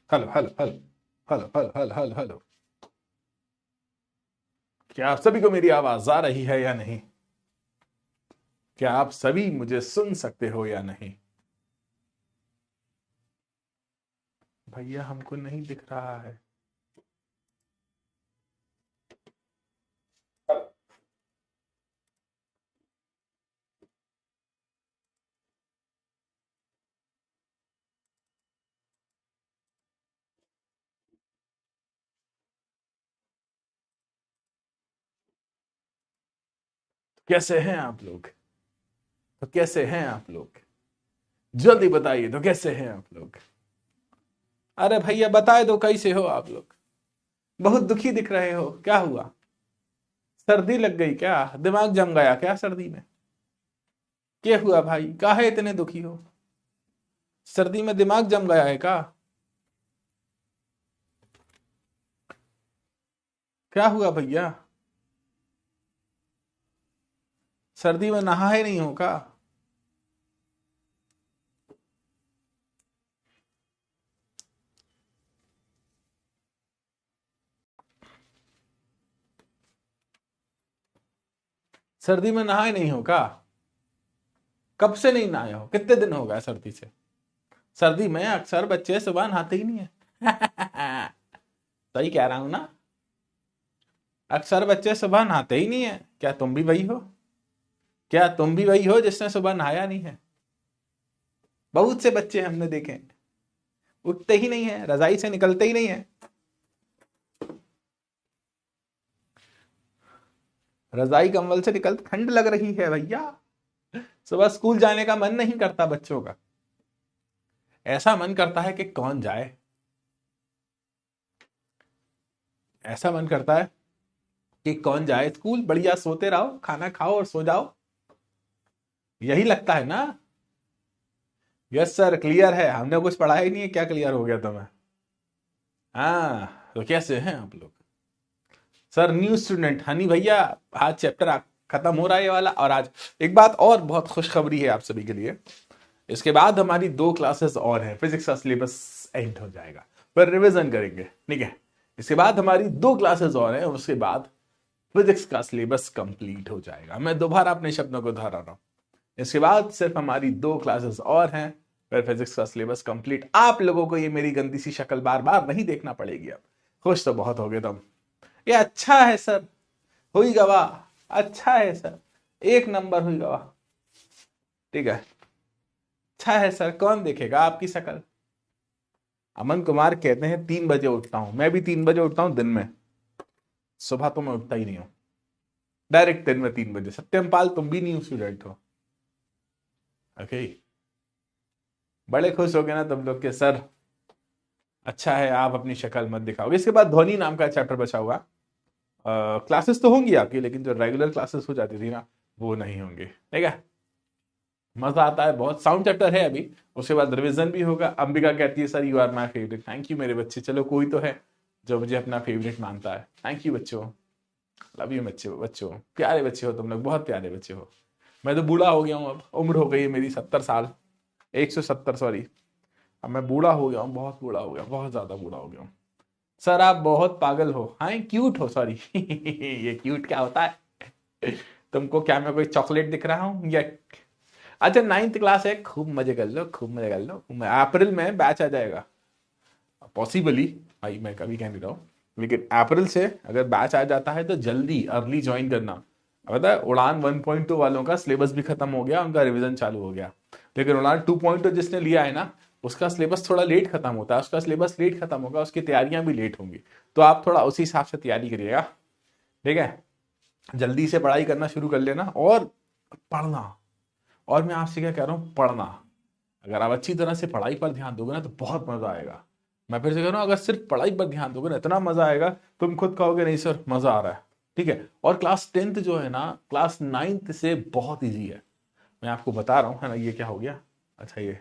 Hello hello hello hello hello hello hello hello. क्या आप सभी को मेरी आवाज आ रही है या नहीं? क्या आप सभी मुझे सुन सकते हो या नहीं? भैया हमको नहीं दिख रहा है। कैसे हैं आप लोग? तो कैसे हैं आप लोग? जल्दी बताइए तो कैसे हैं आप लोग? अरे भैया बताए दो कैसे हो आप लोग? बहुत दुखी दिख रहे हो, क्या हुआ? सर्दी लग गई क्या? दिमाग जम गया क्या सर्दी में? क्या हुआ भाई, काहे इतने दुखी हो? सर्दी में दिमाग जम गया है क्या? क्या हुआ भैया? सर्दी में नहाए नहीं हो क्या? सर्दी में नहाए नहीं हो क्या? कब से नहीं नहाए हो? कितने दिन हो गए सर्दी से? सर्दी में अक्सर बच्चे सुबह नहाते ही नहीं है। सही कह रहा हूं ना? अक्सर बच्चे सुबह नहाते ही नहीं है। क्या तुम भी वही हो? क्या तुम भी वही हो जिसने सुबह नहाया नहीं है? बहुत से बच्चे हमने देखे हैं, उठते ही नहीं है, रजाई से निकलते ही नहीं है। रजाई कंबल से निकलते ठंड लग रही है भैया। सुबह स्कूल जाने का मन नहीं करता बच्चों का। ऐसा मन करता है कि कौन जाए। ऐसा मन करता है कि कौन जाए स्कूल, बढ़िया सोते रहो, खाना खाओ और सो जाओ। यही लगता है ना? यस सर, क्लियर है। हमने कुछ पढ़ा ही नहीं है, क्या क्लियर हो गया तुम्हें? हाँ, तो कैसे हैं आप लोग? सर न्यू स्टूडेंट हनी भैया, आज चैप्टर खत्म हो रहा है ये वाला। और आज एक बात और बहुत खुशखबरी है आप सभी के लिए। इसके बाद हमारी 2 क्लासेस और हैं, फिजिक्स का सिलेबस एंड हो जाएगा, पर रिवीजन करेंगे, ठीक है। इसके बाद हमारी 2 क्लासेस और हैं, उसके बाद फिजिक्स का सिलेबस कंप्लीट हो जाएगा। मैं दोबारा अपने शब्दों को दोहरा रहा हूं। इसके बाद सिर्फ हमारी 2 क्लासेस और हैं, फिर फिजिक्स का सिलेबस कंप्लीट। आप लोगों को ये मेरी गंदी सी शक्ल बार बार नहीं देखना पड़ेगी अब। खुश तो बहुत हो गए तुम। ये अच्छा है सर, हुई गवाह। अच्छा है सर, 1 नंबर हुई गवाह। ठीक है, अच्छा है सर, कौन देखेगा आपकी शक्ल? अमन कुमार कहते हैं 3 बजे उठता हूं। मैं भी 3 बजे उठता हूं दिन में। सुबह तो मैं उठता ही नहीं हूं, डायरेक्ट दिन में 3 बजे। सत्यम पाल, तुम भी न्यू स्टूडेंट हो? ओके, बड़े खुश हो गए ना तुम लोग के सर? अच्छा है, आप अपनी शक्ल मत दिखाओगे। इसके बाद ध्वनि नाम का चैप्टर बचा हुआ। क्लासेस तो होंगी आपकी, लेकिन जो रेगुलर क्लासेस हो जाती थी ना, वो नहीं होंगे, ठीक है। मजा आता है बहुत। साउंड चैप्टर है अभी, उसके बाद रिवीजन भी होगा। अंबिका कहती है sir you are my favourite. Thank you मेरे बच्चे। चलो कोई तो है जो मुझे अपना फेवरेट मानता है। थैंक यू बच्चों, लव यू बच्चों। बच्चों प्यारे बच्चे हो तुम लोग, बहुत प्यारे बच्चे हो। मैं तो बूढ़ा हो गया हूँ, अब उम्र हो गई है मेरी 70 साल, 170 सॉरी। अब मैं बूढ़ा हो गया हूँ, बहुत बूढ़ा हो गया, बहुत ज्यादा बूढ़ा हो गया हूँ। सर आप बहुत पागल हो। हाँ क्यूट हो, सॉरी। ये क्यूट क्या होता है? तुमको क्या मैं कोई चॉकलेट दिख रहा हूँ या? अच्छा 9th क्लास है, खूब मजे कर लो, खूब मजे कर लो। अप्रैल में बैच आ जाएगा पॉसिबली। भाई मैं कभी कह नहीं रहा हूँ, लेकिन अप्रैल से अगर बैच आ जाता है तो जल्दी अर्ली ज्वाइन करना। पता है उड़ान 1.2 वालों का सिलेबस भी खत्म हो गया, उनका रिवीजन चालू हो गया। लेकिन उड़ान 2.0 जिसने लिया है ना, उसका सिलेबस थोड़ा लेट खत्म होता है। उसका सिलेबस लेट खत्म होगा, उसकी तैयारियां भी लेट होंगी। तो आप थोड़ा उसी हिसाब से तैयारी करिएगा, ठीक है। जल्दी से पढ़ाई करना शुरू कर लेना और पढ़ना। और मैं आपसे क्या कह रहा हूँ, पढ़ना। अगर आप अच्छी तरह से पढ़ाई पर ध्यान दोगे ना तो बहुत मजा आएगा। मैं फिर से कह रहा हूँ, अगर सिर्फ पढ़ाई पर ध्यान दोगे ना, इतना मजा आएगा, तुम खुद कहोगे नहीं सर मजा आ रहा है, ठीक है। और क्लास 10th जो है ना, क्लास 9th से बहुत ईजी है। मैं आपको बता रहा हूँ, है ना। ये क्या हो गया? अच्छा ये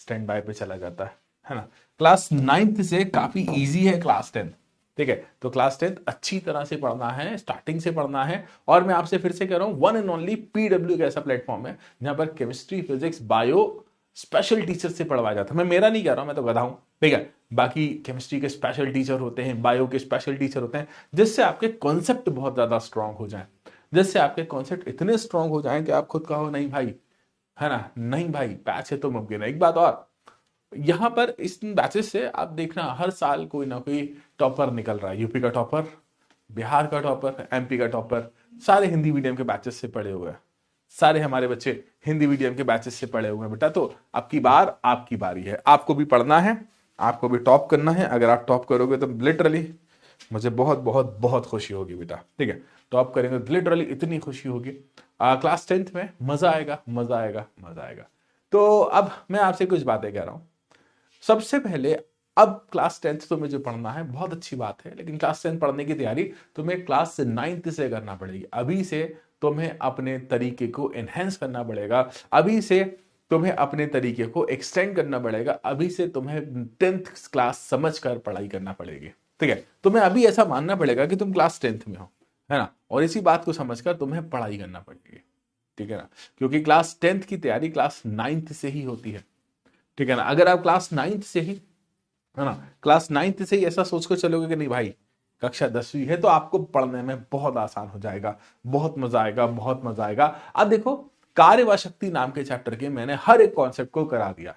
स्टैंड बाय पे चला जाता है ना। क्लास 9th से काफी इजी है क्लास 10th, ठीक है। तो क्लास 10th अच्छी तरह से पढ़ना है, स्टार्टिंग से पढ़ना है। और मैं आपसे फिर से कह रहा हूँ, वन एंड ओनली पीडब्ल्यू का ऐसा प्लेटफॉर्म है जहां पर chemistry, physics, bio special teacher से पढ़वाया जाता है। मैं मेरा नहीं कह रहा हूं, मैं तो गधा हूं, ठीक है। बाकी केमिस्ट्री के स्पेशल टीचर होते हैं, बायो के स्पेशल टीचर होते हैं, जिससे आपके कॉन्सेप्ट बहुत ज्यादा स्ट्रांग हो जाए, जिससे आपके कॉन्सेप्ट इतने स्ट्रांग हो जाएं कि आप खुद कहो नहीं भाई, है ना, नहीं भाई पैच है तो मुमकिन है। एक बात और, यहां पर इस बैचेस से आप देखना हर साल कोई ना कोई टॉपर निकल रहा है। यूपी का टॉपर, बिहार का टॉपर, एमपी का टॉपर, सारे हिंदी मीडियम के बैचेस से पढ़े हुए हैं। सारे हमारे बच्चे हिंदी मीडियम के बैचेस से पढ़े हुए हैं बेटा। तो आपकी बार आपकी बारी है, आपको भी पढ़ना है, आपको भी टॉप करना है। अगर आप टॉप करोगे तो लिटरली मुझे बहुत बहुत बहुत खुशी होगी बेटा, ठीक है। टॉप करेंगे तो लिटरली इतनी खुशी होगी। क्लास 10th में मजा आएगा, मजा आएगा, मजा आएगा। तो अब मैं आपसे कुछ बातें कह रहा हूं। सबसे पहले अब क्लास 10th तुम्हें जो पढ़ना है बहुत अच्छी बात है, लेकिन क्लास 10th पढ़ने की तैयारी तुम्हें क्लास 9th से करना पड़ेगी। अभी से तुम्हें अपने तरीके को एनहेंस करना पड़ेगा, अभी से तुम्हें अपने तरीके को एक्सटेंड करना पड़ेगा, अभी से तुम्हें 10th क्लास समझकर पढ़ाई करना पड़ेगी, ठीक है। तुम्हें अभी ऐसा मानना पड़ेगा कि तुम क्लास 10th में हो, है ना, और इसी बात को समझकर तुम्हें पढ़ाई करना पड़ेगी, ठीक है ना, क्योंकि क्लास 10th की तैयारी क्लास 9th से ही होती है, ठीक है ना। अगर आप क्लास 9th से ही, है ना, क्लास 9th से ही ऐसा सोचकर चलोगे कि नहीं भाई कक्षा 10वीं है तो आपको पढ़ने में बहुत आसान हो जाएगा, बहुत मजा आएगा, बहुत मजा आएगा। अब देखो कार्य व शक्ति नाम के चैप्टर के मैंने हर एक कॉन्सेप्ट को करा दिया,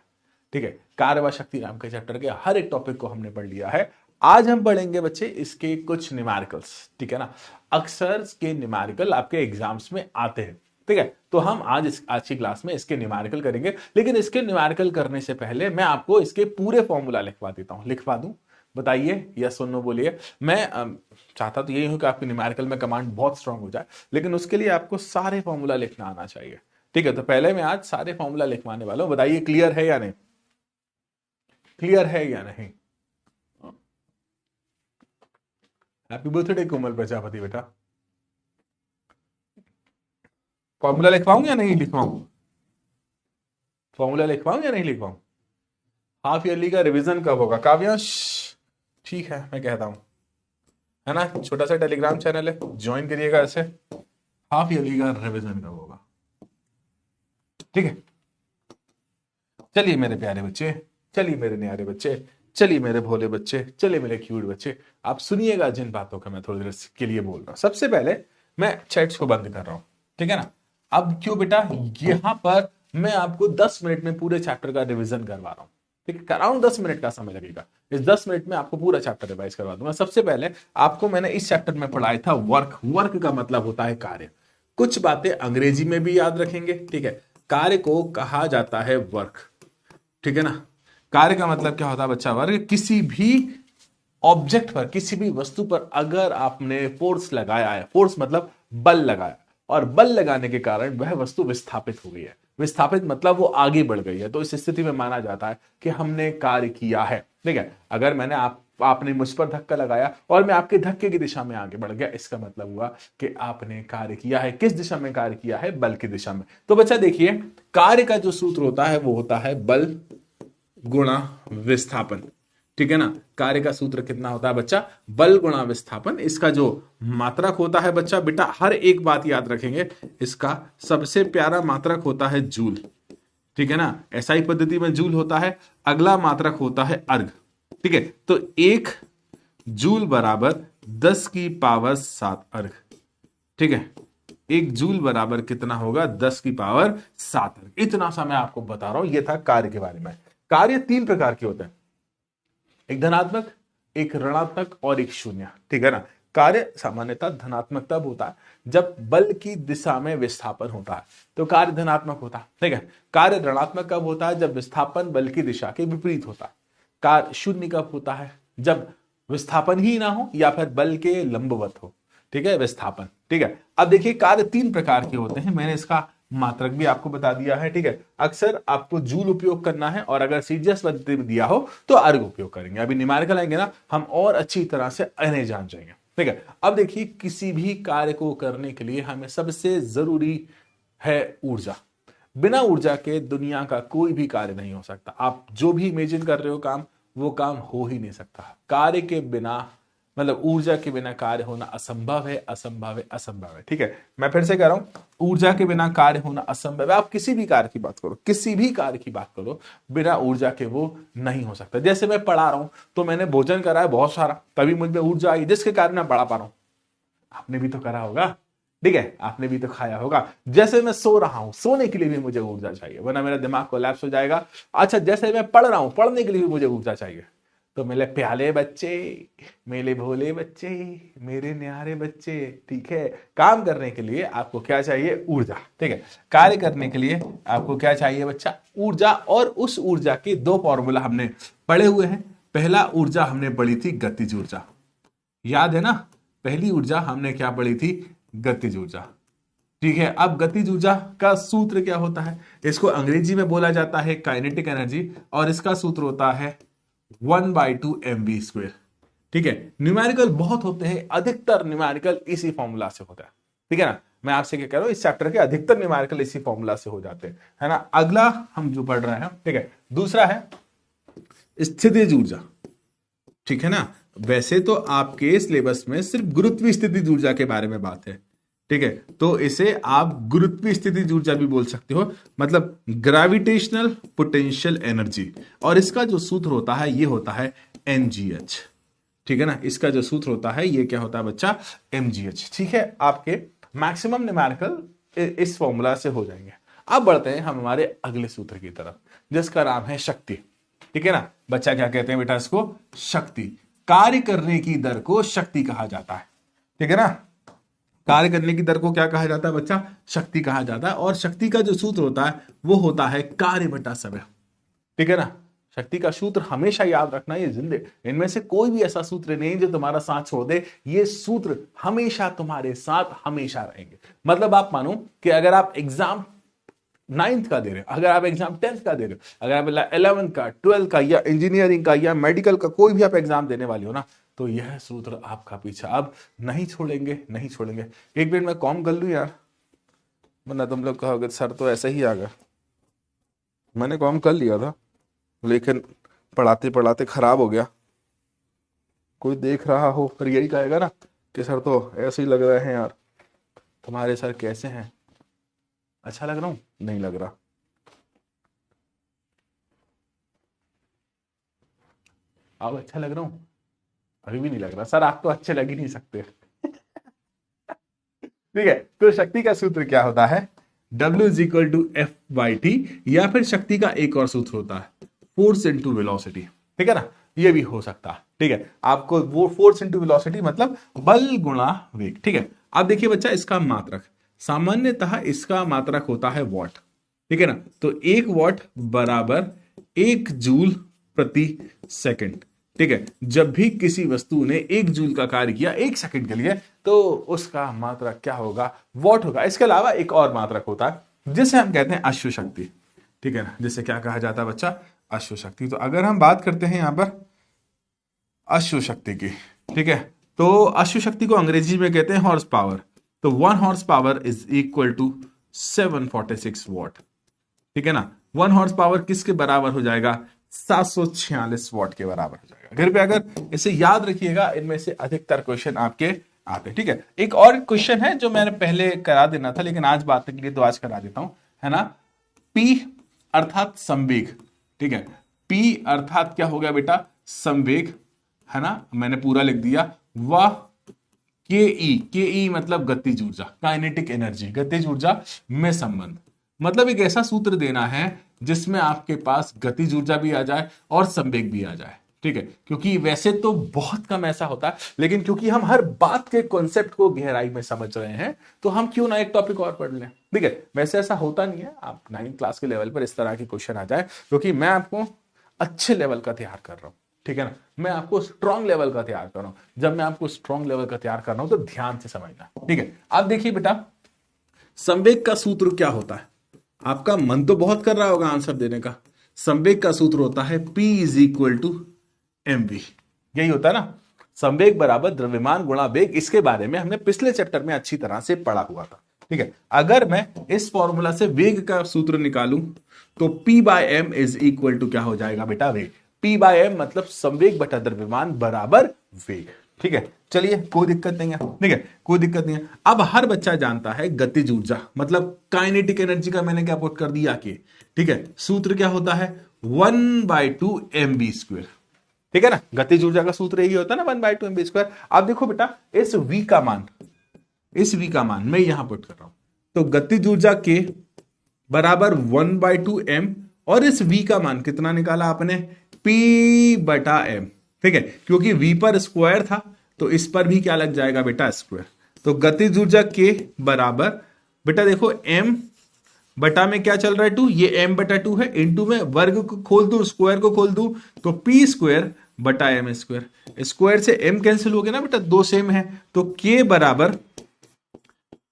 ठीक है। कार्य व शक्ति नाम के चैप्टर के हर एक टॉपिक को हमने पढ़ लिया है। आज हम पढ़ेंगे बच्चे इसके कुछ न्यूमेरिकल्स, ठीक है ना। अक्सर के न्यूमेरिकल आपके एग्जाम्स में आते हैं, ठीक है। तो हम आज की क्लास में इसके न्यूमेरिकल करेंगे, लेकिन इसके न्यूमेरिकल करने से पहले मैं आपको इसके पूरे फॉर्मूला लिखवा देता हूं। लिखवा दूं? बताइए या सुनो, बोलिए। मैं चाहता तो यही हूं कि आपकी न्यूमेरिकल में कमांड बहुत स्ट्रांग हो जाए, लेकिन उसके लिए आपको सारे फॉर्मूला लिखना आना चाहिए, ठीक है। तो पहले मैं आज सारे फॉर्मूला लिखवाने वाला हूं। बताइए क्लियर है या नहीं, क्लियर है या नहीं। हैप्पी बर्थडे कोमल प्रजापति बेटा। फॉर्मूला लिखवाऊं या नहीं लिखवाऊं, फॉर्मूला लिखवाऊं या नहीं लिखवाऊं। हाफ ईयरली का रिवीजन कब होगा काव्यांश? ठीक है मैं कहता हूं, है ना, छोटा सा टेलीग्राम चैनल है, ज्वाइन करिएगा ऐसे। हाफ ईयरली का रिवीजन कब होगा, ठीक है। चलिए मेरे प्यारे बच्चे, चलिए मेरे न्यारे बच्चे, चलिए मेरे भोले बच्चे, चलिए मेरे क्यूट बच्चे, आप सुनिएगा जिन बातों का मैं थोड़ी देर के लिए बोल रहा हूं। सबसे पहले मैं चैट्स को बंद कर रहा हूं, ठीक है ना। अब क्यों बेटा, यहां पर मैं आपको 10 मिनट में पूरे चैप्टर का रिवीजन करवा रहा हूं, ठीक है। अराउंड 10 मिनट का समय लगेगा, इस 10 मिनट में आपको पूरा चैप्टर रिवाइज करवा दूंगा। सबसे पहले आपको मैंने इस चैप्टर में पढ़ाया था वर्क। वर्क का मतलब होता है कार्य। कुछ बातें अंग्रेजी में भी याद रखेंगे, ठीक है। कार्य को कहा जाता है वर्क, ठीक है ना। कार्य का मतलब क्या होता है बच्चा, वर्क। किसी भी ऑब्जेक्ट पर, किसी भी वस्तु पर अगर आपने फोर्स लगाया है, फोर्स मतलब बल लगाया, और बल लगाने के कारण वह वस्तु विस्थापित हो गई है, विस्थापित मतलब वो आगे बढ़ गई है, तो इस स्थिति में माना जाता है कि हमने कार्य किया है, ठीक है। अगर मैंने आपने मुझ पर धक्का लगाया और मैं आपके धक्के की दिशा में आगे बढ़ गया, इसका मतलब हुआ कि आपने कार्य किया है। किस दिशा में कार्य किया है? बल की दिशा में। तो बच्चा देखिए, कार्य का जो सूत्र होता है वो होता है बल गुणा विस्थापन, ठीक है ना। कार्य का सूत्र कितना होता है बच्चा? बल गुणा विस्थापन। इसका जो मात्रक होता है बच्चा, बेटा हर एक बात याद रखेंगे, इसका सबसे प्यारा मात्रक होता है जूल, ठीक है ना। एसआई पद्धति में जूल होता है। अगला मात्रक होता है अर्ग, ठीक है। तो 1 जूल बराबर 10 की पावर 7 अर्ग, ठीक है। 1 जूल बराबर कितना होगा? 10 की पावर 7 अर्ग। इतना सा मैं आपको बता रहा हूं, यह था कार्य के बारे में। कार्य 3 प्रकार के होते हैं, एक धनात्मक, एक ऋणात्मक और एक शून्य, ठीक है ना। कार्य सामान्यतः धनात्मक तब होता है जब बल की दिशा में विस्थापन होता है, तो कार्य धनात्मक होता है, ठीक है। कार्य ऋणात्मक कब होता है? जब विस्थापन बल की दिशा के विपरीत होता है। कार्य शून्य कब होता है? जब विस्थापन ही ना हो या फिर बल के लंबवत हो, ठीक है, विस्थापन, ठीक है। अब देखिए कार्य 3 प्रकार के होते हैं, मैंने इसका मात्रक भी आपको बता दिया है, ठीक है। अक्सर आपको जूल उपयोग करना है, और अगर सीजीएस पद्धति में दिया हो तो अर्ग उपयोग करेंगे। अभी न्यूमेरिकल आएंगे ना, हम और अच्छी तरह से इन्हें जान जाएंगे, ठीक है। अब देखिए, किसी भी कार्य को करने के लिए हमें सबसे जरूरी है ऊर्जा। बिना ऊर्जा के दुनिया का कोई भी कार्य नहीं हो सकता। आप जो भी इमेजिन कर रहे हो काम, वो काम हो ही नहीं सकता। कार्य के बिना मतलब ऊर्जा के बिना कार्य होना असंभव है, असंभव है, असंभव है। ठीक है, मैं फिर से कह रहा हूं, ऊर्जा के बिना कार्य होना असंभव है। आप किसी भी कार्य की बात करो, किसी भी कार्य की बात करो, बिना ऊर्जा के वो नहीं हो सकता। जैसे मैं पढ़ा रहा हूं तो मैंने भोजन करा है बहुत सारा, तभी मुझ में ऊर्जा आई, जिसके कारण मैं पढ़ा पा रहा हूं। आपने भी तो करा होगा, ठीक है, आपने भी तो खाया होगा। जैसे मैं सो रहा हूं, सोने के लिए भी मुझे ऊर्जा चाहिए, वरना मेरा दिमाग कोलैप्स हो जाएगा। अच्छा, जैसे मैं पढ़ रहा हूं, पढ़ने के लिए भी मुझे ऊर्जा चाहिए। तो मेरे प्याले बच्चे, मेरे भोले बच्चे, मेरे न्यारे बच्चे, ठीक है, काम करने के लिए आपको क्या चाहिए? ऊर्जा। ठीक है, कार्य करने के लिए आपको क्या चाहिए बच्चा? ऊर्जा। और उस ऊर्जा के दो फॉर्मूला हमने पढ़े हुए हैं। पहला ऊर्जा हमने पढ़ी थी गतिज ऊर्जा, याद है ना? पहली ऊर्जा हमने क्या पढ़ी थी? गतिज ऊर्जा। ठीक है, अब गतिज ऊर्जा का सूत्र क्या होता है? इसको अंग्रेजी में बोला जाता है काइनेटिक एनर्जी, और इसका सूत्र होता है 1/2 mv²। ठीक है, न्यूमेरिकल बहुत होते हैं, अधिकतर न्यूमेरिकल इसी फॉर्मूला से होता है। ठीक है ना, मैं आपसे क्या कह रहा हूं, इस चैप्टर के अधिकतर न्यूमेरिकल इसी फॉर्मूला से हो जाते हैं, है ना। अगला हम जो पढ़ रहे हैं, ठीक है, दूसरा है स्थितिज ऊर्जा। ठीक है ना, वैसे तो आपके सिलेबस में सिर्फ गुरुत्वीय स्थितिज ऊर्जा के बारे में बात है। ठीक है, तो इसे आप गुरुत्वीय स्थितिज ऊर्जा भी बोल सकते हो, मतलब ग्रेविटेशनल पोटेंशियल एनर्जी। और इसका जो सूत्र होता है ये होता है mgh। ठीक है ना, इसका जो सूत्र होता है ये क्या होता है बच्चा? mgh। ठीक है, आपके मैक्सिमम न्यूमेरिकल इस फॉर्मूला से हो जाएंगे। अब बढ़ते हैं हम हमारे अगले सूत्र की तरफ, जिसका नाम है शक्ति। ठीक है ना, बच्चा क्या कहते हैं बेटा इसको? शक्ति। कार्य करने की दर को शक्ति कहा जाता है। ठीक है ना, कार्य करने की दर को क्या कहा जाता है बच्चा? शक्ति कहा जाता है। और शक्ति का जो सूत्र होता है वो होता है कार्य बटा समय। ठीक है ना, शक्ति का सूत्र हमेशा याद रखना, ये जिंदगी इनमें से कोई भी ऐसा सूत्र नहीं जो तुम्हारा साथ छोड़ दे। ये सूत्र हमेशा तुम्हारे साथ हमेशा रहेंगे। मतलब आप मानो कि अगर आप एग्जाम 9th का दे रहे हो, अगर आप एग्जाम 10th का दे रहे हो, अगर आप 11th का, 12th का, या इंजीनियरिंग का, या मेडिकल का, कोई भी आप एग्जाम देने वाले हो ना, तो यह सूत्र आपका पीछा अब नहीं छोड़ेंगे, नहीं छोड़ेंगे। एक मिनट में कॉम कर लूं यार, वरना तुम लोग कहोगे सर तो ऐसे ही आ गया। मैंने कॉम कर लिया था, लेकिन पढ़ाते पढ़ाते खराब हो गया। कोई देख रहा हो पर यही कहेगा ना कि सर तो ऐसे ही लग रहे हैं यार, तुम्हारे सर कैसे हैं? अच्छा लग रहा हूं? नहीं लग रहा। अब अच्छा लग रहा हूं? अभी भी नहीं लग रहा। सर आप तो अच्छे लग ही नहीं सकते। ठीक है, तो शक्ति का सूत्र क्या होता है? W is equal to F/T, या फिर शक्ति का एक और सूत्र होता है फोर्स इंटू वेलोसिटी। ठीक है ना, ये भी हो सकता है। ठीक है, आपको वो फोर्स इंटू वेलोसिटी मतलब बल गुणा वेग। ठीक है, अब देखिए बच्चा, इसका मात्रक सामान्यतः इसका मात्रक होता है वॉट। ठीक है ना, तो 1 वॉट बराबर 1 जूल प्रति सेकंड। ठीक है, जब भी किसी वस्तु ने 1 जूल का कार्य किया 1 सेकंड के लिए, तो उसका मात्रक क्या होगा? वॉट होगा। इसके अलावा एक और मात्रक होता है जिसे हम कहते हैं अश्व शक्ति। ठीक है ना, जिसे क्या कहा जाता है बच्चा? अश्व शक्ति। तो अगर हम बात करते हैं यहां पर अश्व शक्ति की, ठीक है, तो अश्व शक्ति को अंग्रेजी में कहते हैं हॉर्स पावर। तो 1 horse power is equal to 746 watt. ठीक है ना, 1 हॉर्स पावर किसके बराबर हो जाएगा? 746 वॉट के बराबर हो जाएगा। घर पे अगर इसे याद रखिएगा, इनमें से अधिकतर क्वेश्चन आपके आते। ठीक है, एक और क्वेश्चन है जो मैंने पहले करा देना था, लेकिन आज बात के लिए तो आज करा देता हूं, है ना। पी अर्थात संवेग। ठीक है, पी अर्थात क्या हो गया बेटा? संवेग, है ना, मैंने पूरा लिख दिया। वह के ई मतलब गतिज ऊर्जा, काइनेटिक एनर्जी, गतिज ऊर्जा में संबंध। मतलब एक ऐसा सूत्र देना है जिसमें आपके पास गतिज ऊर्जा भी आ जाए और संवेग भी आ जाए। ठीक है, क्योंकि वैसे तो बहुत कम ऐसा होता है, लेकिन क्योंकि हम हर बात के कॉन्सेप्ट को गहराई में समझ रहे हैं, तो हम क्यों ना एक टॉपिक और पढ़ लें। ठीक है, वैसे ऐसा होता नहीं है आप 9th क्लास के लेवल पर इस तरह की क्वेश्चन आ जाए, क्योंकि मैं आपको अच्छे लेवल का तैयार कर रहा हूं। ठीक है ना, मैं आपको स्ट्रॉन्ग लेवल का तैयार कर रहा हूं। जब मैं आपको स्ट्रॉन्ग लेवल का तैयार कर रहा हूं तो ध्यान से समझना। ठीक है, अब देखिए बेटा, संवेग का सूत्र क्या होता है? आपका मन तो बहुत कर रहा होगा आंसर देने का। संवेग का सूत्र होता है P is equal to mv। यही होता है ना, संवेग बराबर द्रव्यमान गुणा वेग। इसके बारे में हमने पिछले चैप्टर में अच्छी तरह से पढ़ा हुआ था। ठीक है, अगर मैं इस फॉर्मूला से वेग का सूत्र निकालूं तो P/m इज इक्वल टू क्या हो जाएगा बेटा? वेग। P/m मतलब संवेग बटा द्रव्यमान बराबर वेग। ठीक है, चलिए कोई दिक्कत नहीं है, ठीक है, कोई दिक्कत नहीं है। अब हर बच्चा जानता है गतिज ऊर्जा मतलब काइनेटिक एनर्जी का मैंने क्या पुट कर दिया कि, ठीक है, सूत्र क्या होता है 1/2 mv², ठीक है ना, गतिज ऊर्जा का सूत्र यही होता है ना 1/2 mv²। अब देखो बेटा इस v का मान, इस v का मान मैं यहां पुट कर रहा हूं, तो गतिज ऊर्जा के बराबर 1/2m, और इस v का मान कितना निकाला आपने p/m, ठीक है, क्योंकि v पर स्क्वायर था तो इस पर भी क्या लग जाएगा बेटा स्क्वायर। तो गतिज ऊर्जा के बराबर बेटा देखो m बटा में क्या चल रहा है 2, ये m/2 है, इंटू में वर्ग को खोल दूं स्क्वायर को खोल दूं तो p²/m², स्क्वायर से m कैंसिल हो गया ना बेटा, दो सेम है, तो k बराबर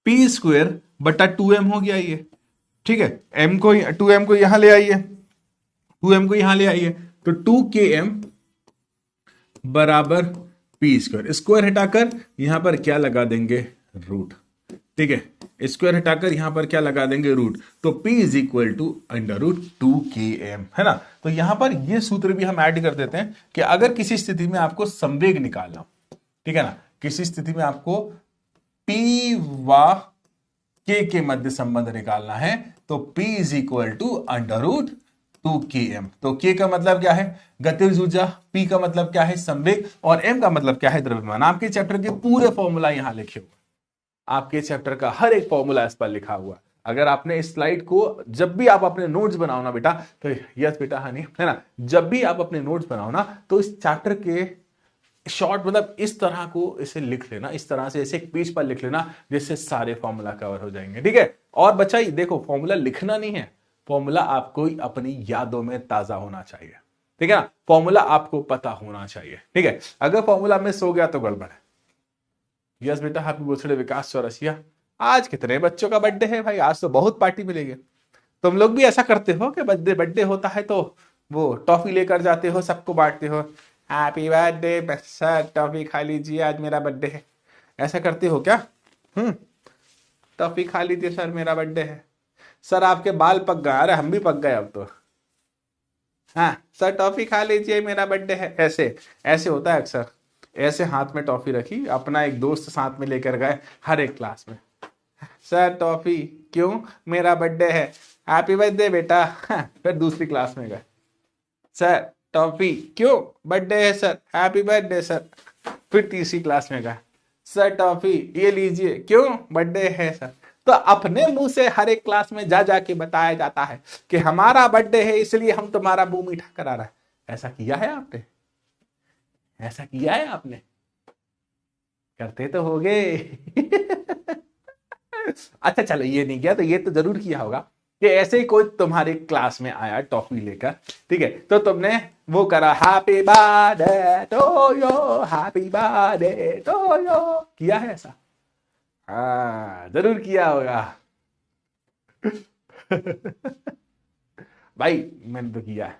p²/2m हो गया ये, ठीक है, m को 2m को यहां ले आइए, 2m को यहां ले आइए, तो 2km बराबर p², स्क्वायर हटाकर यहां पर क्या लगा देंगे रूट, ठीक है, स्क्वायर हटाकर यहां पर क्या लगा देंगे रूट, तो p √2km है ना। तो यहां पर ये सूत्र भी हम ऐड कर देते हैं कि अगर किसी स्थिति में आपको संवेग निकालना, ठीक है ना, किसी स्थिति में आपको p व k के मध्य संबंध निकालना है तो p √2km। तो k का मतलब क्या है गतिज ऊर्जा, p का मतलब क्या है संवेग, और m का मतलब क्या है द्रव्यमान। आपके चैप्टर के पूरे फॉर्मूला यहां लिखे हुए, आपके चैप्टर का हर एक फॉर्मूला इस पर लिखा हुआ। अगर आपने इस स्लाइड को जब भी आप अपने नोट्स बनाओ ना बेटा, तो यस बेटा हनी है ना, जब भी आप अपने नोट्स बनाओ ना तो इस चैप्टर के शॉर्ट मतलब इस तरह को इसे लिख लेना, इस तरह से ऐसे एक पेज पर लिख लेना जिससे सारे फॉर्मूला कवर हो जाएंगे, ठीक है। और बच्चा देखो फॉर्मूला लिखना नहीं है, फॉर्मूला आपको अपनी यादों में ताजा होना चाहिए, ठीक है ना, फॉर्मूला आपको पता होना चाहिए, ठीक है। अगर फॉर्मूला मिस हो गया तो गड़बड़ है। यस बेटा हैप्पी बर्थडे विकास चौरसिया। आज कितने बच्चों का बर्थडे है भाई, आज तो बहुत पार्टी मिलेगी। तुम लोग भी ऐसा करते हो कि बर्थडे बर्थडे होता है तो वो टॉफी लेकर जाते हो, सबको बांटते हो, हैप्पी बर्थडे सर टॉफी खा लीजिए आज मेरा बर्थडे है, ऐसा करते हो क्या? टॉफी खा लीजिए सर मेरा बर्थडे है, सर आपके बाल पक गए, अरे हम भी पक गए अब तो, हाँ सर टॉफी खा लीजिए मेरा बर्थडे है, ऐसे ऐसे होता है अक्सर। ऐसे हाथ में टॉफी रखी, अपना एक दोस्त साथ में लेकर गए हर एक क्लास में, सर टॉफी क्यों मेरा बर्थडे है, हैप्पी बर्थडे बेटा। फिर दूसरी क्लास में गए, सर टॉफी क्यों बर्थडे है सर, हैप्पी बर्थडे सर। फिर तीसरी क्लास में गए, सर टॉफी ये लीजिए क्यों बर्थडे है सर। तो अपने मुंह से हर एक क्लास में जा जाके बताया जाता है कि हमारा बर्थडे है इसलिए हम तुम्हारा मुंह मीठा करा रहा है। ऐसा किया है आपने, ऐसा किया है आपने, करते तो होगे। अच्छा चलो ये नहीं किया तो ये तो जरूर किया होगा कि ऐसे ही कोई तुम्हारे क्लास में आया टॉफी लेकर, ठीक है, तो तुमने वो करा happy birthday to you, happy birthday to you, किया है ऐसा? हाँ जरूर किया होगा। भाई मैंने तो किया है,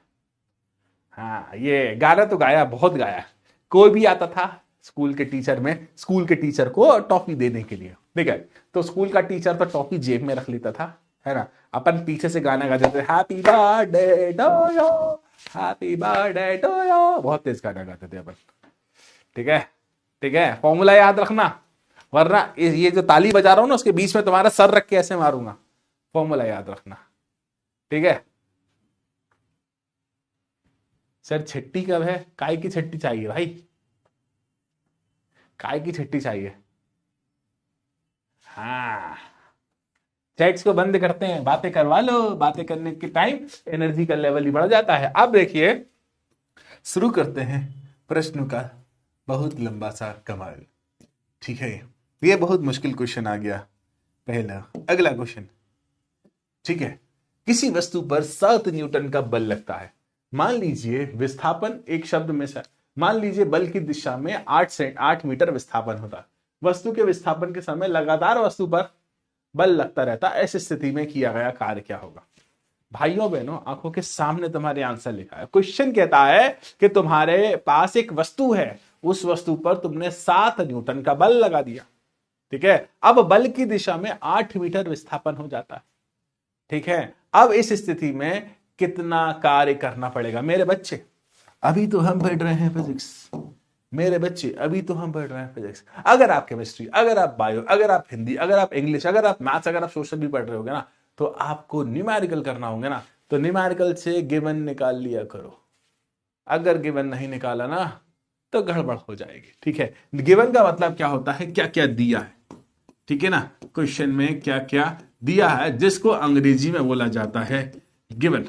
हाँ ये गाना तो गाया, बहुत गाया। कोई भी आता था स्कूल के टीचर में, स्कूल के टीचर को टॉफी देने के लिए, ठीक है, तो स्कूल का टीचर तो टॉफी जेब में रख लेता था, है ना, अपन पीछे से गाना गाते थे happy birthday to you, happy birthday to you, बहुत तेज गाना गाते थे अपन, ठीक है, ठीक है। फॉर्मूला याद रखना, वरना ये जो ताली बजा रहा हूं ना उसके बीच में तुम्हारा सर रख के ऐसे मारूंगा, फॉर्मूला याद रखना, ठीक है। सर छट्टी कब है, काय की छट्टी चाहिए भाई, काय की छट्टी चाहिए। हाँ चैट्स को बंद करते हैं, बातें करवा लो, बातें करने के टाइम एनर्जी का लेवल ही बढ़ जाता है। अब देखिए शुरू करते हैं प्रश्न का बहुत लंबा सा कमाल, ठीक है, ये बहुत मुश्किल क्वेश्चन आ गया पहला। अगला क्वेश्चन, ठीक है, किसी वस्तु पर 7 न्यूटन का बल लगता है, मान लीजिए विस्थापन एक शब्द में से, मान लीजिए बल की दिशा में 8 मीटर विस्थापन होता, वस्तु के विस्थापन के समय लगातार वस्तु पर बल लगता रहता, ऐसी स्थिति में किया गया कार्य क्या होगा? भाइयों बहनों आंखों के सामने तुम्हारे आंसर लिखा है। क्वेश्चन कहता है कि तुम्हारे पास एक वस्तु है, उस वस्तु पर तुमने 7 न्यूटन का बल लगा दिया, ठीक है, अब बल की दिशा में 8 मीटर विस्थापन हो जाता है, ठीक है। अब इस स्थिति में कितना कार्य करना पड़ेगा मेरे बच्चे? अभी तो हम पढ़ रहे हैं फिजिक्स, मेरे बच्चे अभी तो हम पढ़ रहे हैं फिजिक्स, अगर आप केमिस्ट्री, अगर आप बायो, अगर आप हिंदी, अगर आप इंग्लिश, अगर आप मैथ्स, अगर आप सोशल भी पढ़ रहे होगे ना, तो आपको न्यूमेरिकल करना होगा ना, तो न्यूमेरिकल से गिवन निकाल लिया करो। अगर गिवन नहीं निकाला ना तो गड़बड़ हो जाएगी। ठीक है, गिवन का मतलब क्या होता है, क्या क्या दिया है, ठीक है ना, क्वेश्चन में क्या क्या दिया है, जिसको अंग्रेजी में बोला जाता है गिवन।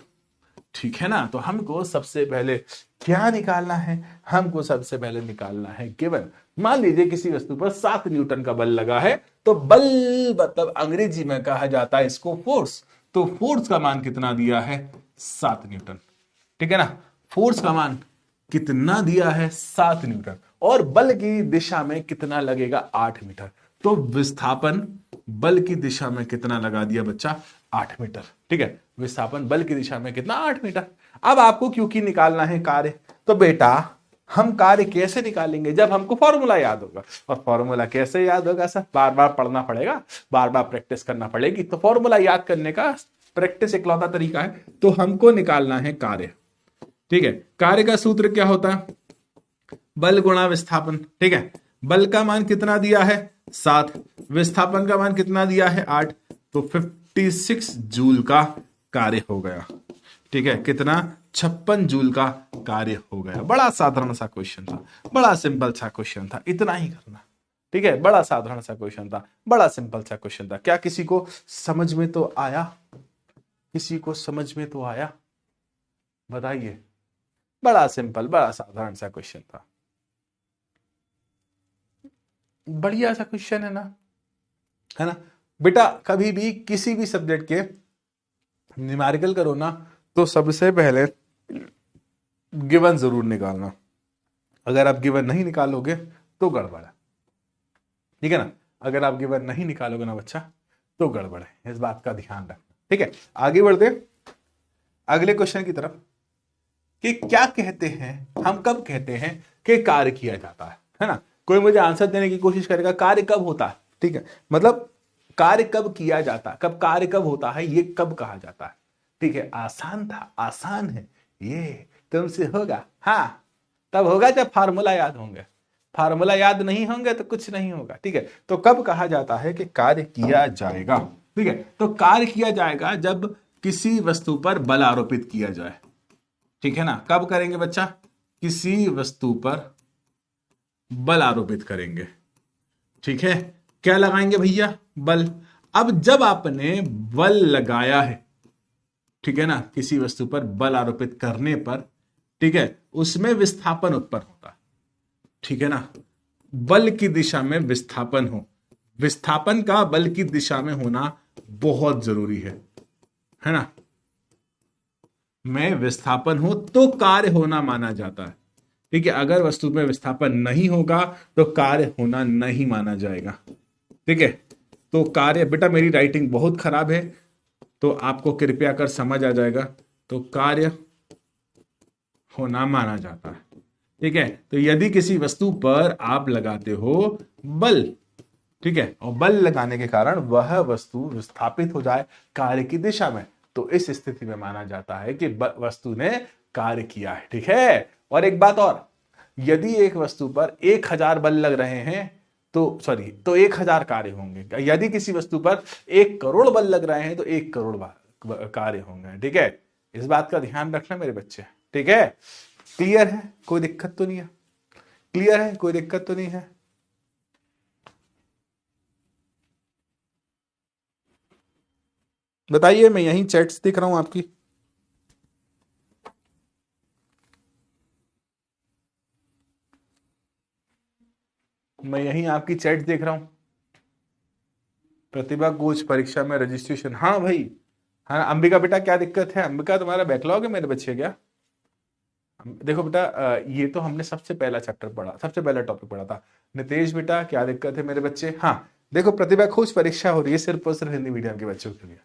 ठीक है ना, तो हमको सबसे पहले क्या निकालना है, हमको सबसे पहले निकालना है गिवन। मान लीजिए किसी वस्तु पर 7 न्यूटन का बल लगा है, तो बल मतलब अंग्रेजी में कहा जाता है इसको फोर्स। तो फोर्स का मान कितना दिया है, 7 न्यूटन। ठीक है ना, फोर्स का मान कितना दिया है, 7 न्यूटन, और बल की दिशा में कितना लगेगा, 8 मीटर। तो विस्थापन बल की दिशा में कितना लगा दिया बच्चा, 8 मीटर। ठीक है, विस्थापन बल की दिशा में कितना, 8 मीटर। अब आपको क्योंकि निकालना है कार्य, तो बेटा हम कार्य कैसे निकालेंगे, जब हमको फॉर्मूला याद होगा। और फॉर्मूला कैसे याद होगा सर, बार बार पढ़ना पड़ेगा, बार बार प्रैक्टिस करना पड़ेगी। तो फॉर्मूला याद करने का प्रैक्टिस इकलौता तरीका है। तो हमको निकालना है कार्य। ठीक है, कार्य का सूत्र क्या होता है, बल गुणा विस्थापन। ठीक है, बल का मान कितना दिया है, 7, विस्थापन का मान कितना दिया है, 8, तो 56 जूल का कार्य हो गया। ठीक है, कितना, 56 जूल का कार्य हो गया। बड़ा साधारण सा क्वेश्चन था, बड़ा सिंपल सा क्वेश्चन था, इतना ही करना। ठीक है, बड़ा साधारण सा क्वेश्चन था, बड़ा सिंपल सा क्वेश्चन था। क्या किसी को समझ में तो आया, किसी को समझ में तो आया, बताइए। बड़ा सिंपल, बड़ा साधारण सा क्वेश्चन था, बढ़िया सा क्वेश्चन है ना बेटा। कभी भी किसी भी सब्जेक्ट के न्यूमेरिकल करो ना, तो सबसे पहले गिवन जरूर निकालना। अगर आप गिवन नहीं निकालोगे तो गड़बड़ है। ठीक है ना, अगर आप गिवन नहीं निकालोगे ना बच्चा तो गड़बड़ है, इस बात का ध्यान रखना। ठीक है, आगे बढ़ते अगले क्वेश्चन की तरफ, कि क्या कहते हैं, हम कब कहते हैं कि कार्य किया जाता है ना। कोई मुझे आंसर देने की कोशिश करेगा, कार्य कब होता है। ठीक है, मतलब कार्य कब किया जाता है, कब कार्य कब होता है, ये कब कहा जाता है। ठीक है, आसान था, आसान है, ये तुमसे होगा, हाँ तब होगा जब फार्मूला याद होंगे। फार्मूला याद नहीं होंगे तो कुछ नहीं होगा। ठीक है, तो कब कहा जाता है कि कार्य किया जाएगा। ठीक है, तो कार्य किया जाएगा जब किसी वस्तु पर बल आरोपित किया जाए। ठीक है ना, कब करेंगे बच्चा, किसी वस्तु पर बल आरोपित करेंगे। ठीक है, क्या लगाएंगे भैया, बल। अब जब आपने बल लगाया है, ठीक है ना, किसी वस्तु पर बल आरोपित करने पर, ठीक है, उसमें विस्थापन उत्पन्न होता है। ठीक है ना, बल की दिशा में विस्थापन हो, विस्थापन का बल की दिशा में होना बहुत जरूरी है ना। में विस्थापन हो तो कार्य होना माना जाता है। ठीक है, अगर वस्तु में विस्थापन नहीं होगा तो कार्य होना नहीं माना जाएगा। ठीक है, तो कार्य, बेटा मेरी राइटिंग बहुत खराब है तो आपको कृपया कर समझ आ जाएगा। तो कार्य होना माना जाता है। ठीक है, तो यदि किसी वस्तु पर आप लगाते हो बल, ठीक है, और बल लगाने के कारण वह वस्तु विस्थापित हो जाए कार्य की दिशा में, तो इस स्थिति में माना जाता है कि वस्तु ने कार्य किया है। ठीक है, और एक बात और, यदि एक वस्तु पर 1000 बल लग रहे हैं तो 1000 कार्य होंगे। यदि किसी वस्तु पर 1 करोड़ बल लग रहे हैं तो 1 करोड़ कार्य होंगे। ठीक है, इस बात का ध्यान रखना मेरे बच्चे। ठीक है, क्लियर है, कोई दिक्कत तो नहीं है, क्लियर है, कोई दिक्कत तो नहीं है। बताइए, मैं यहीं चैट्स देख रहा हूं आपकी। मैं यहीं आपकी चैट देख रहा हूं। प्रतिभा कोच परीक्षा में रजिस्ट्रेशन, हाँ भाई, हाँ अंबिका बेटा, क्या दिक्कत है अंबिका, तुम्हारा बैकलॉग है मेरे बच्चे क्या। देखो बेटा, ये तो हमने सबसे पहला चैप्टर पढ़ा, सबसे पहला टॉपिक पढ़ा था। नितेश बेटा, क्या दिक्कत है मेरे बच्चे। हाँ देखो, प्रतिभा खोज परीक्षा हो रही है सिर्फ और सिर्फ हिंदी मीडियम के बच्चों के लिए।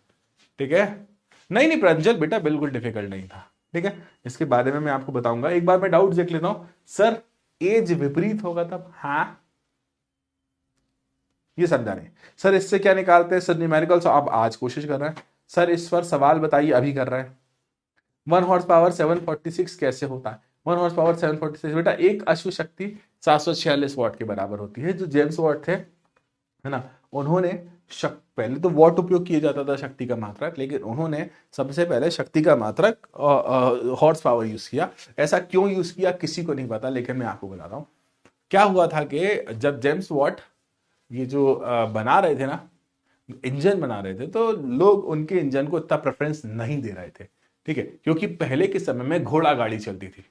ठीक है, नहीं नहीं प्रज्वल बेटा, बिल्कुल डिफिकल्ट नहीं था। ठीक है, इसके बारे में मैं आपको बताऊंगा। एक बार मैं डाउट देख लेता हूं सर, एज विपरीत होगा तब, हाँ ये समझा नहीं सर, इससे क्या निकालते हैं सर, न्यूमेरिकल्स आप आज कोशिश कर रहे हैं सर, इस पर सवाल बताइए, अभी कर रहे हैं। 1 हॉर्स पावर 746 कैसे होता है, 1 हॉर्स पावर 746 बेटा, एक अश्व शक्ति 746 वॉट के बराबर होती है। जो जेम्स वॉट थे, है ना, उन्होंने पहले तो वॉट उपयोग किया जाता था शक्ति का मात्रक, लेकिन उन्होंने सबसे पहले शक्ति का मात्रक हॉर्स पावर यूज किया। ऐसा क्यों यूज किया किसी को नहीं पता, लेकिन मैं आपको बता रहा हूं। क्या हुआ था कि जब जेम्स वॉट ये जो बना रहे थे ना, इंजन बना रहे थे, तो लोग उनके इंजन को इतना प्रेफरेंस नहीं दे रहे थे, ठीक है, क्योंकि पहले के समय में घोड़ा गाड़ी चलती थी,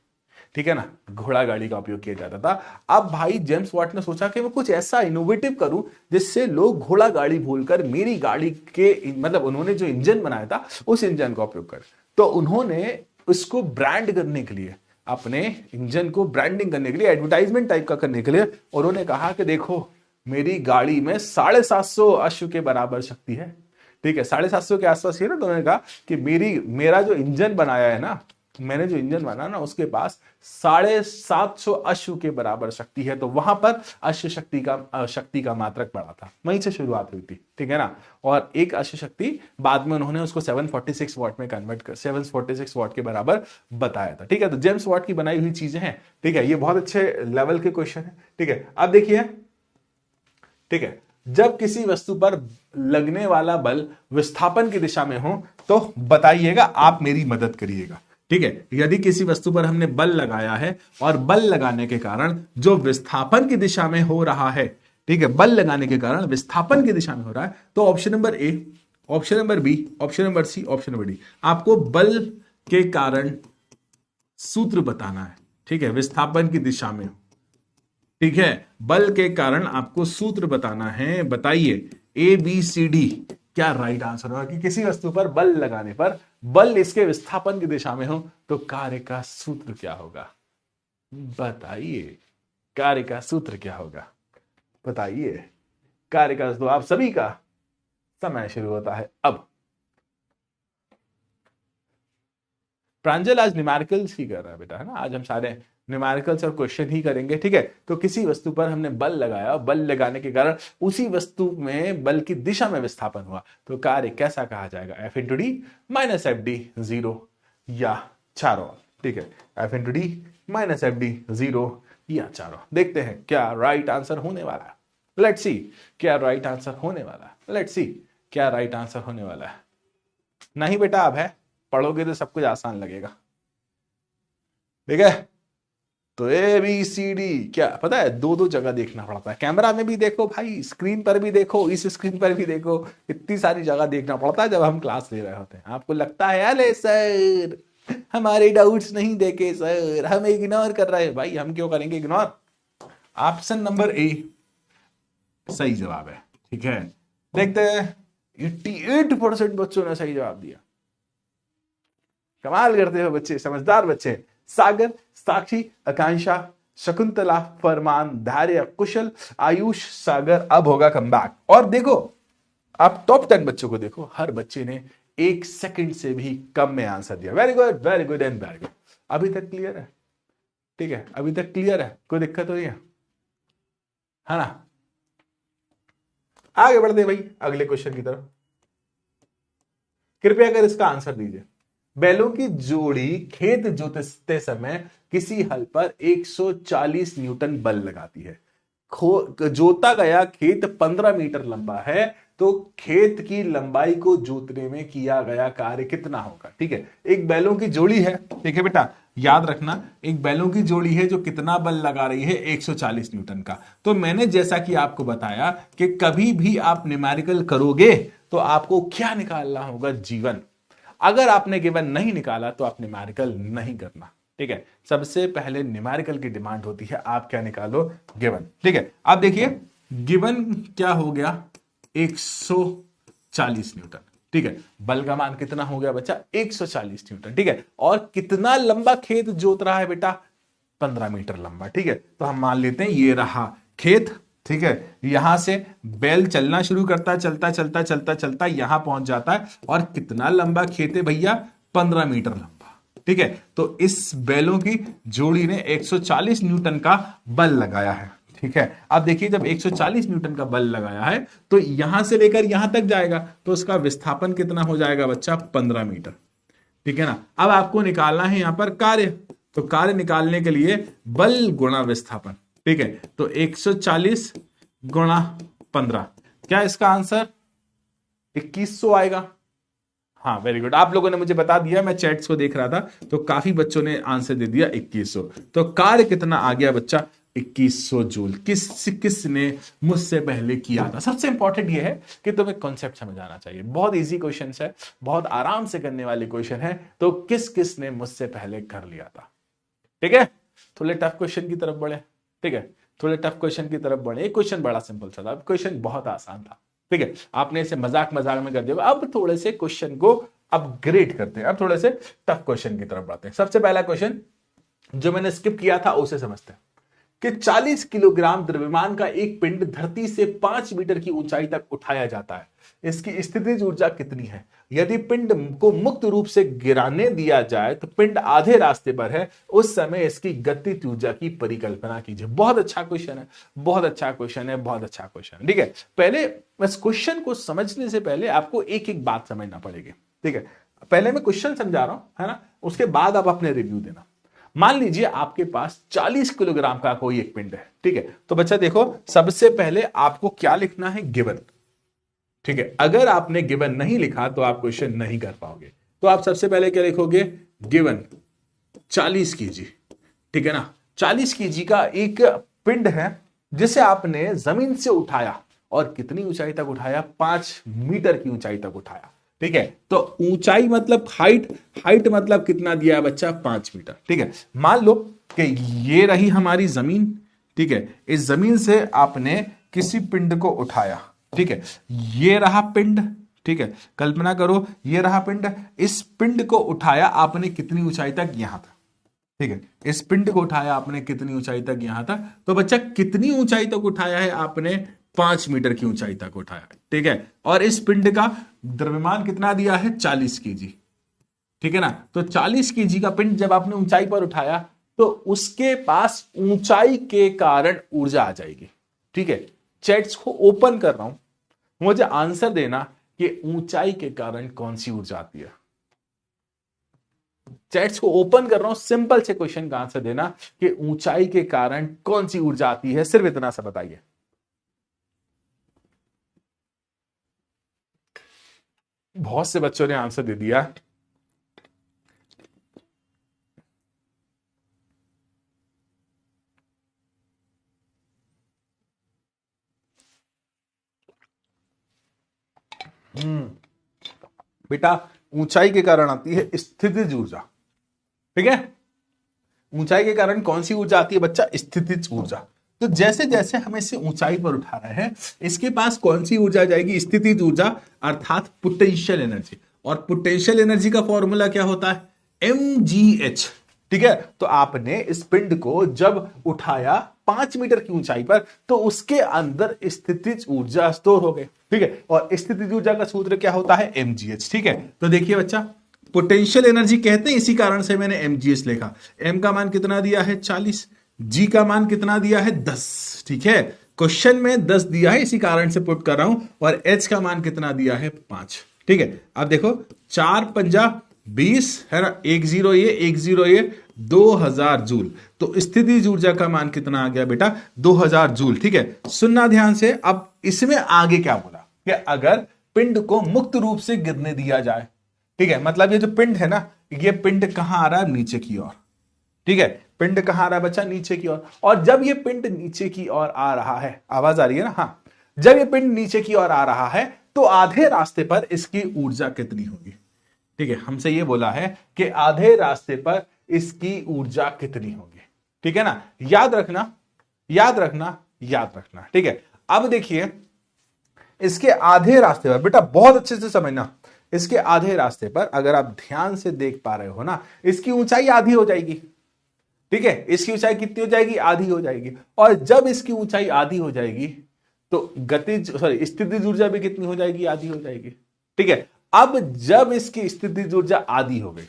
ठीक है ना, घोड़ा गाड़ी का उपयोग किया जाता था। अब भाई जेम्स वॉट ने सोचा कि मैं कुछ ऐसा इनोवेटिव करूं जिससे लोग घोड़ा गाड़ी भूलकर मेरी गाड़ी के, मतलब उन्होंने जो इंजन बनाया था उस इंजन का उपयोग करें। तो उन्होंने उसको ब्रांड करने के लिए, अपने इंजन को ब्रांडिंग करने के लिए, एडवर्टाइजमेंट टाइप का करने के लिए उन्होंने कहा कि देखो मेरी गाड़ी में 750 अश्व के बराबर शक्ति है, ठीक है, 750 के आसपास ही ना। तो उन्होंने कहा कि मेरा जो इंजन बनाया है ना, मैंने जो इंजन बना ना, उसके पास 750 अश्व के बराबर शक्ति है। तो वहां पर अश्व शक्ति का मात्रक बढ़ा था, वहीं से शुरुआत हुई थी, ठीक है ना। और एक अश्व शक्ति बाद में उन्होंने उसको 746 वॉट में कन्वर्ट कर 746 वॉट के बराबर बताया था, ठीक है। तो जेम्स वॉट की बनाई हुई चीजें हैं, ठीक है, ये बहुत अच्छे लेवल के क्वेश्चन है, ठीक है। अब देखिए, ठीक है, जब किसी वस्तु पर लगने वाला बल विस्थापन की दिशा में हो तो बताइएगा, आप मेरी मदद करिएगा, ठीक है। यदि किसी वस्तु पर हमने बल लगाया है और बल लगाने के कारण जो विस्थापन की दिशा में हो रहा है, ठीक है, बल लगाने के कारण विस्थापन की दिशा में हो रहा है, तो option number A, option number B, option number C, option number D, आपको बल के कारण सूत्र बताना है, ठीक है, विस्थापन की दिशा में, ठीक है, बल के कारण आपको सूत्र बताना है। बताइए ए बी सी डी क्या राइट आंसर होगा कि किसी वस्तु पर बल लगाने पर बल इसके विस्थापन की दिशा में हो तो कार्य का सूत्र क्या होगा? बताइए कार्य का सूत्र क्या होगा, बताइए कार्य का। तो आप सभी का समय शुरू होता है अब। प्रांजल आज न्यूमेरिकल्स ही कर रहा है बेटा, है ना, आज हम सारे न्यूमेरिकल्स और क्वेश्चन ही करेंगे, ठीक है। तो किसी वस्तु पर हमने बल लगाया, बल लगाने के कारण उसी वस्तु में बल की दिशा में विस्थापन हुआ, तो कार्य कैसा कहा जाएगा? F into D minus F D 0 या चारों, ठीक है, F into D minus F D 0 या चारों। देखते हैं क्या राइट आंसर होने वाला है, लेट्स सी क्या राइट आंसर होने वाला है, लेट्स सी क्या राइट आंसर होने वाला है। नहीं बेटा अब है, पढ़ोगे तो सब कुछ आसान लगेगा, ठीक है। तो ए बी सी डी क्या पता है, दो दो जगह देखना पड़ता है, कैमरा में भी देखो भाई, स्क्रीन पर भी देखो, इस स्क्रीन पर भी देखो, इतनी सारी जगह देखना पड़ता है जब हम क्लास ले रहे होते हैं। आपको लगता है अरे सर हमारे डाउट्स नहीं देखे सर, हम इग्नोर कर रहे हैं, भाई हम क्यों करेंगे इग्नोर? ऑप्शन नंबर ए सही जवाब है, ठीक है। देखते हैं 88% बच्चों ने सही जवाब दिया, कमाल करते हो बच्चे, समझदार बच्चे। सागर, साक्षी, आकांक्षा, शकुंतला, फरमान, धैर्य, कुशल, आयुष, सागर। अब होगा कमबैक। और देखो आप टॉप 10 बच्चों को देखो, हर बच्चे ने 1 सेकंड से भी कम में आंसर दिया। Very good, very good and very good. अभी तक क्लियर है, ठीक है, अभी तक क्लियर है, कोई दिक्कत तो नहीं है ना? आगे बढ़ते भाई अगले क्वेश्चन की तरफ। कृपया कर इसका आंसर दीजिए। बैलों की जोड़ी खेत जोतते समय किसी हल पर 140 न्यूटन बल लगाती है। जोता गया खेत 15 मीटर लंबा है, तो खेत की लंबाई को जोतने में किया गया कार्य कितना होगा? ठीक है, एक बैलों की जोड़ी है, ठीक है बेटा, याद रखना, एक बैलों की जोड़ी है जो कितना बल लगा रही है? 140 न्यूटन का। तो मैंने जैसा कि आपको बताया कि कभी भी आप न्यूमेरिकल करोगे तो आपको क्या निकालना होगा? जीवन। अगर आपने गिवन नहीं निकाला तो आप न्यूमेरिकल नहीं करना, ठीक है। सबसे पहले न्यूमेरिकल की डिमांड होती है, आप क्या निकालो? गिवन, ठीक है। आप देखिए गिवन क्या हो गया? 140 न्यूटन, ठीक है। बल का मान कितना हो गया बच्चा? 140 न्यूटन, ठीक है। और कितना लंबा खेत जोत रहा है बेटा? 15 मीटर लंबा, ठीक है। तो हम मान लेते हैं ये रहा खेत, ठीक है। यहां से बैल चलना शुरू करता है, चलता चलता चलता चलता यहां पहुंच जाता है, और कितना लंबा खेत है भैया? 15 मीटर लंबा, ठीक है। तो इस बैलों की जोड़ी ने 140 न्यूटन का बल लगाया है, ठीक है। अब देखिए जब 140 न्यूटन का बल लगाया है तो यहां से लेकर यहां तक जाएगा, तो उसका विस्थापन कितना हो जाएगा बच्चा? 15 मीटर, ठीक है ना। अब आपको निकालना है यहां पर कार्य, तो कार्य निकालने के लिए बल गुणा विस्थापन, ठीक है, तो 140 गुणा 15, क्या इसका आंसर 2100 आएगा। हाँ वेरी गुड, आप लोगों ने मुझे बता दिया, मैं चैट्स को देख रहा था तो काफी बच्चों ने आंसर दे दिया 2100। तो कार्य कितना आ गया बच्चा, 2100 जूल। किसने मुझसे पहले किया था। सबसे इंपॉर्टेंट ये है कि तुम्हें कॉन्सेप्ट समझ आना चाहिए, बहुत इजी क्वेश्चन है, बहुत आराम से करने वाले क्वेश्चन है। तो किसने मुझसे पहले कर लिया था। ठीक है, थोड़े टफ क्वेश्चन की तरफ बढ़े। ठीक है, थोड़े टफ क्वेश्चन की तरफ बढ़े। एक क्वेश्चन बड़ा सिंपल सा था, क्वेश्चन बहुत आसान था। ठीक है, आपने इसे मजाक मजाक में कर दिया। अब थोड़े से क्वेश्चन को अपग्रेड करते हैं, अब थोड़े से टफ क्वेश्चन की तरफ बढ़ते हैं। सबसे पहला क्वेश्चन जो मैंने स्किप किया था उसे समझते हैं कि 40 किलोग्राम द्रव्यमान का एक पिंड धरती से 5 मीटर की ऊंचाई तक उठाया जाता है, इसकी स्थितिज ऊर्जा कितनी है। यदि पिंड को मुक्त रूप से गिराने दिया जाए तो पिंड आधे रास्ते पर है, उस समय इसकी गतिज ऊर्जा की परिकल्पना कीजिए। बहुत अच्छा क्वेश्चन है, बहुत अच्छा क्वेश्चन है, बहुत अच्छा क्वेश्चन है। ठीक है, पहले इस क्वेश्चन को समझने से पहले आपको एक एक बात समझना पड़ेगी। ठीक है, पहले मैं क्वेश्चन समझा रहा हूं, है ना, उसके बाद आप अपने रिव्यू देना। मान लीजिए आपके पास 40 किलोग्राम का कोई एक पिंड है। ठीक है, तो बच्चा देखो, सबसे पहले आपको क्या लिखना है, गिवन। ठीक है, अगर आपने गिवन नहीं लिखा तो आप क्वेश्चन नहीं कर पाओगे। तो आप सबसे पहले क्या लिखोगे, गिवन 40 केजी। ठीक है ना, 40 केजी का एक पिंड है जिसे आपने जमीन से उठाया, और कितनी ऊंचाई तक उठाया, 5 मीटर की ऊंचाई तक उठाया। ठीक है, तो ऊंचाई मतलब हाइट, हाइट मतलब कितना दिया है बच्चा, 5 मीटर। ठीक है, मान लो कि ये रही हमारी जमीन। ठीक है, इस जमीन से आपने किसी पिंड को उठाया। ठीक है, ये रहा पिंड। ठीक है, कल्पना करो ये रहा पिंड, इस पिंड को उठाया आपने कितनी ऊंचाई तक, यहां तक। ठीक है, इस पिंड को उठाया आपने कितनी ऊंचाई तक, यहां तक। तो बच्चा कितनी ऊंचाई तक उठाया है आपने, 5 मीटर की ऊंचाई तक उठाया। ठीक है, और इस पिंड का द्रव्यमान कितना दिया है, 40 केजी। ठीक है ना, तो 40 केजी का पिंड जब आपने ऊंचाई पर उठाया तो उसके पास ऊंचाई के कारण ऊर्जा आ जाएगी। ठीक है, चैट्स को ओपन कर रहा हूं, मुझे आंसर देना कि ऊंचाई के कारण कौन सी ऊर्जा आती है। चैट्स को ओपन कर रहा हूं, सिंपल से क्वेश्चन का आंसर देना कि ऊंचाई के कारण कौन सी ऊर्जा आती है, सिर्फ इतना सा बताइए। बहुत से बच्चों ने आंसर दे दिया। बेटा, ऊंचाई के कारण आती है स्थितिज ऊर्जा। ठीक है, ऊंचाई के कारण कौन सी ऊर्जा आती है बच्चा, स्थितिज ऊर्जा। तो जैसे जैसे हम इसे ऊंचाई पर उठा रहे हैं, इसके पास कौन सी ऊर्जा जाएगी, स्थितिज ऊर्जा, अर्थात पोटेंशियल एनर्जी। और पोटेंशियल एनर्जी का फॉर्मूला क्या होता है, mgh। ठीक है, तो आपने इस पिंड को जब उठाया 5 मीटर की ऊंचाई पर, तो उसके अंदर स्थितिज ऊर्जा स्टोर हो गई। ठीक है, और स्थितिज ऊर्जा का सूत्र क्या होता है, mgh। ठीक है, तो देखिए बच्चा, पोटेंशियल एनर्जी कहते हैं, इसी कारण से मैंने mgh लिखा। m का मान कितना दिया है, 40, g का मान कितना दिया है, 10। ठीक है, क्वेश्चन में 10 दिया है, इसी कारण से पुट कर रहा हूं, और h का मान कितना दिया है, 5। ठीक है, अब देखो 4 पंजा 20 है ना, 1 0 ये 1 0 ये 2000 जूल। तो स्थितिज ऊर्जा का मान कितना आ गया बेटा, 2000 जूल। ठीक है, सुनना ध्यान से। अब इसमें आगे क्या बोला कि अगर पिंड को मुक्त रूप से गिरने दिया जाए। ठीक है, मतलब ये जो पिंड है ना, ये पिंड कहां आ रहा है, नीचे की ओर। ठीक है, पिंड कहां आ रहा है बच्चा, नीचे की ओर। और जब ये पिंड नीचे की ओर आ रहा है, आवाज आ रही है ना, हाँ, जब ये पिंड नीचे की ओर आ रहा है तो आधे रास्ते पर इसकी ऊर्जा कितनी होगी। ठीक है, हमसे ये बोला है कि आधे रास्ते पर इसकी ऊर्जा कितनी होगी। ठीक है ना, याद रखना, याद रखना, याद रखना। ठीक है, अब देखिए इसके आधे रास्ते पर, बेटा बहुत अच्छे से समझना, इसके आधे रास्ते पर अगर आप ध्यान से देख पा रहे हो ना, इसकी ऊंचाई आधी हो जाएगी। ठीक है, इसकी ऊंचाई कितनी हो जाएगी, आधी हो जाएगी। और जब इसकी ऊंचाई आधी हो जाएगी तो स्थितिज ऊर्जा भी कितनी हो जाएगी, आधी हो जाएगी। ठीक है, अब जब इसकी स्थितिज ऊर्जा आधी हो गई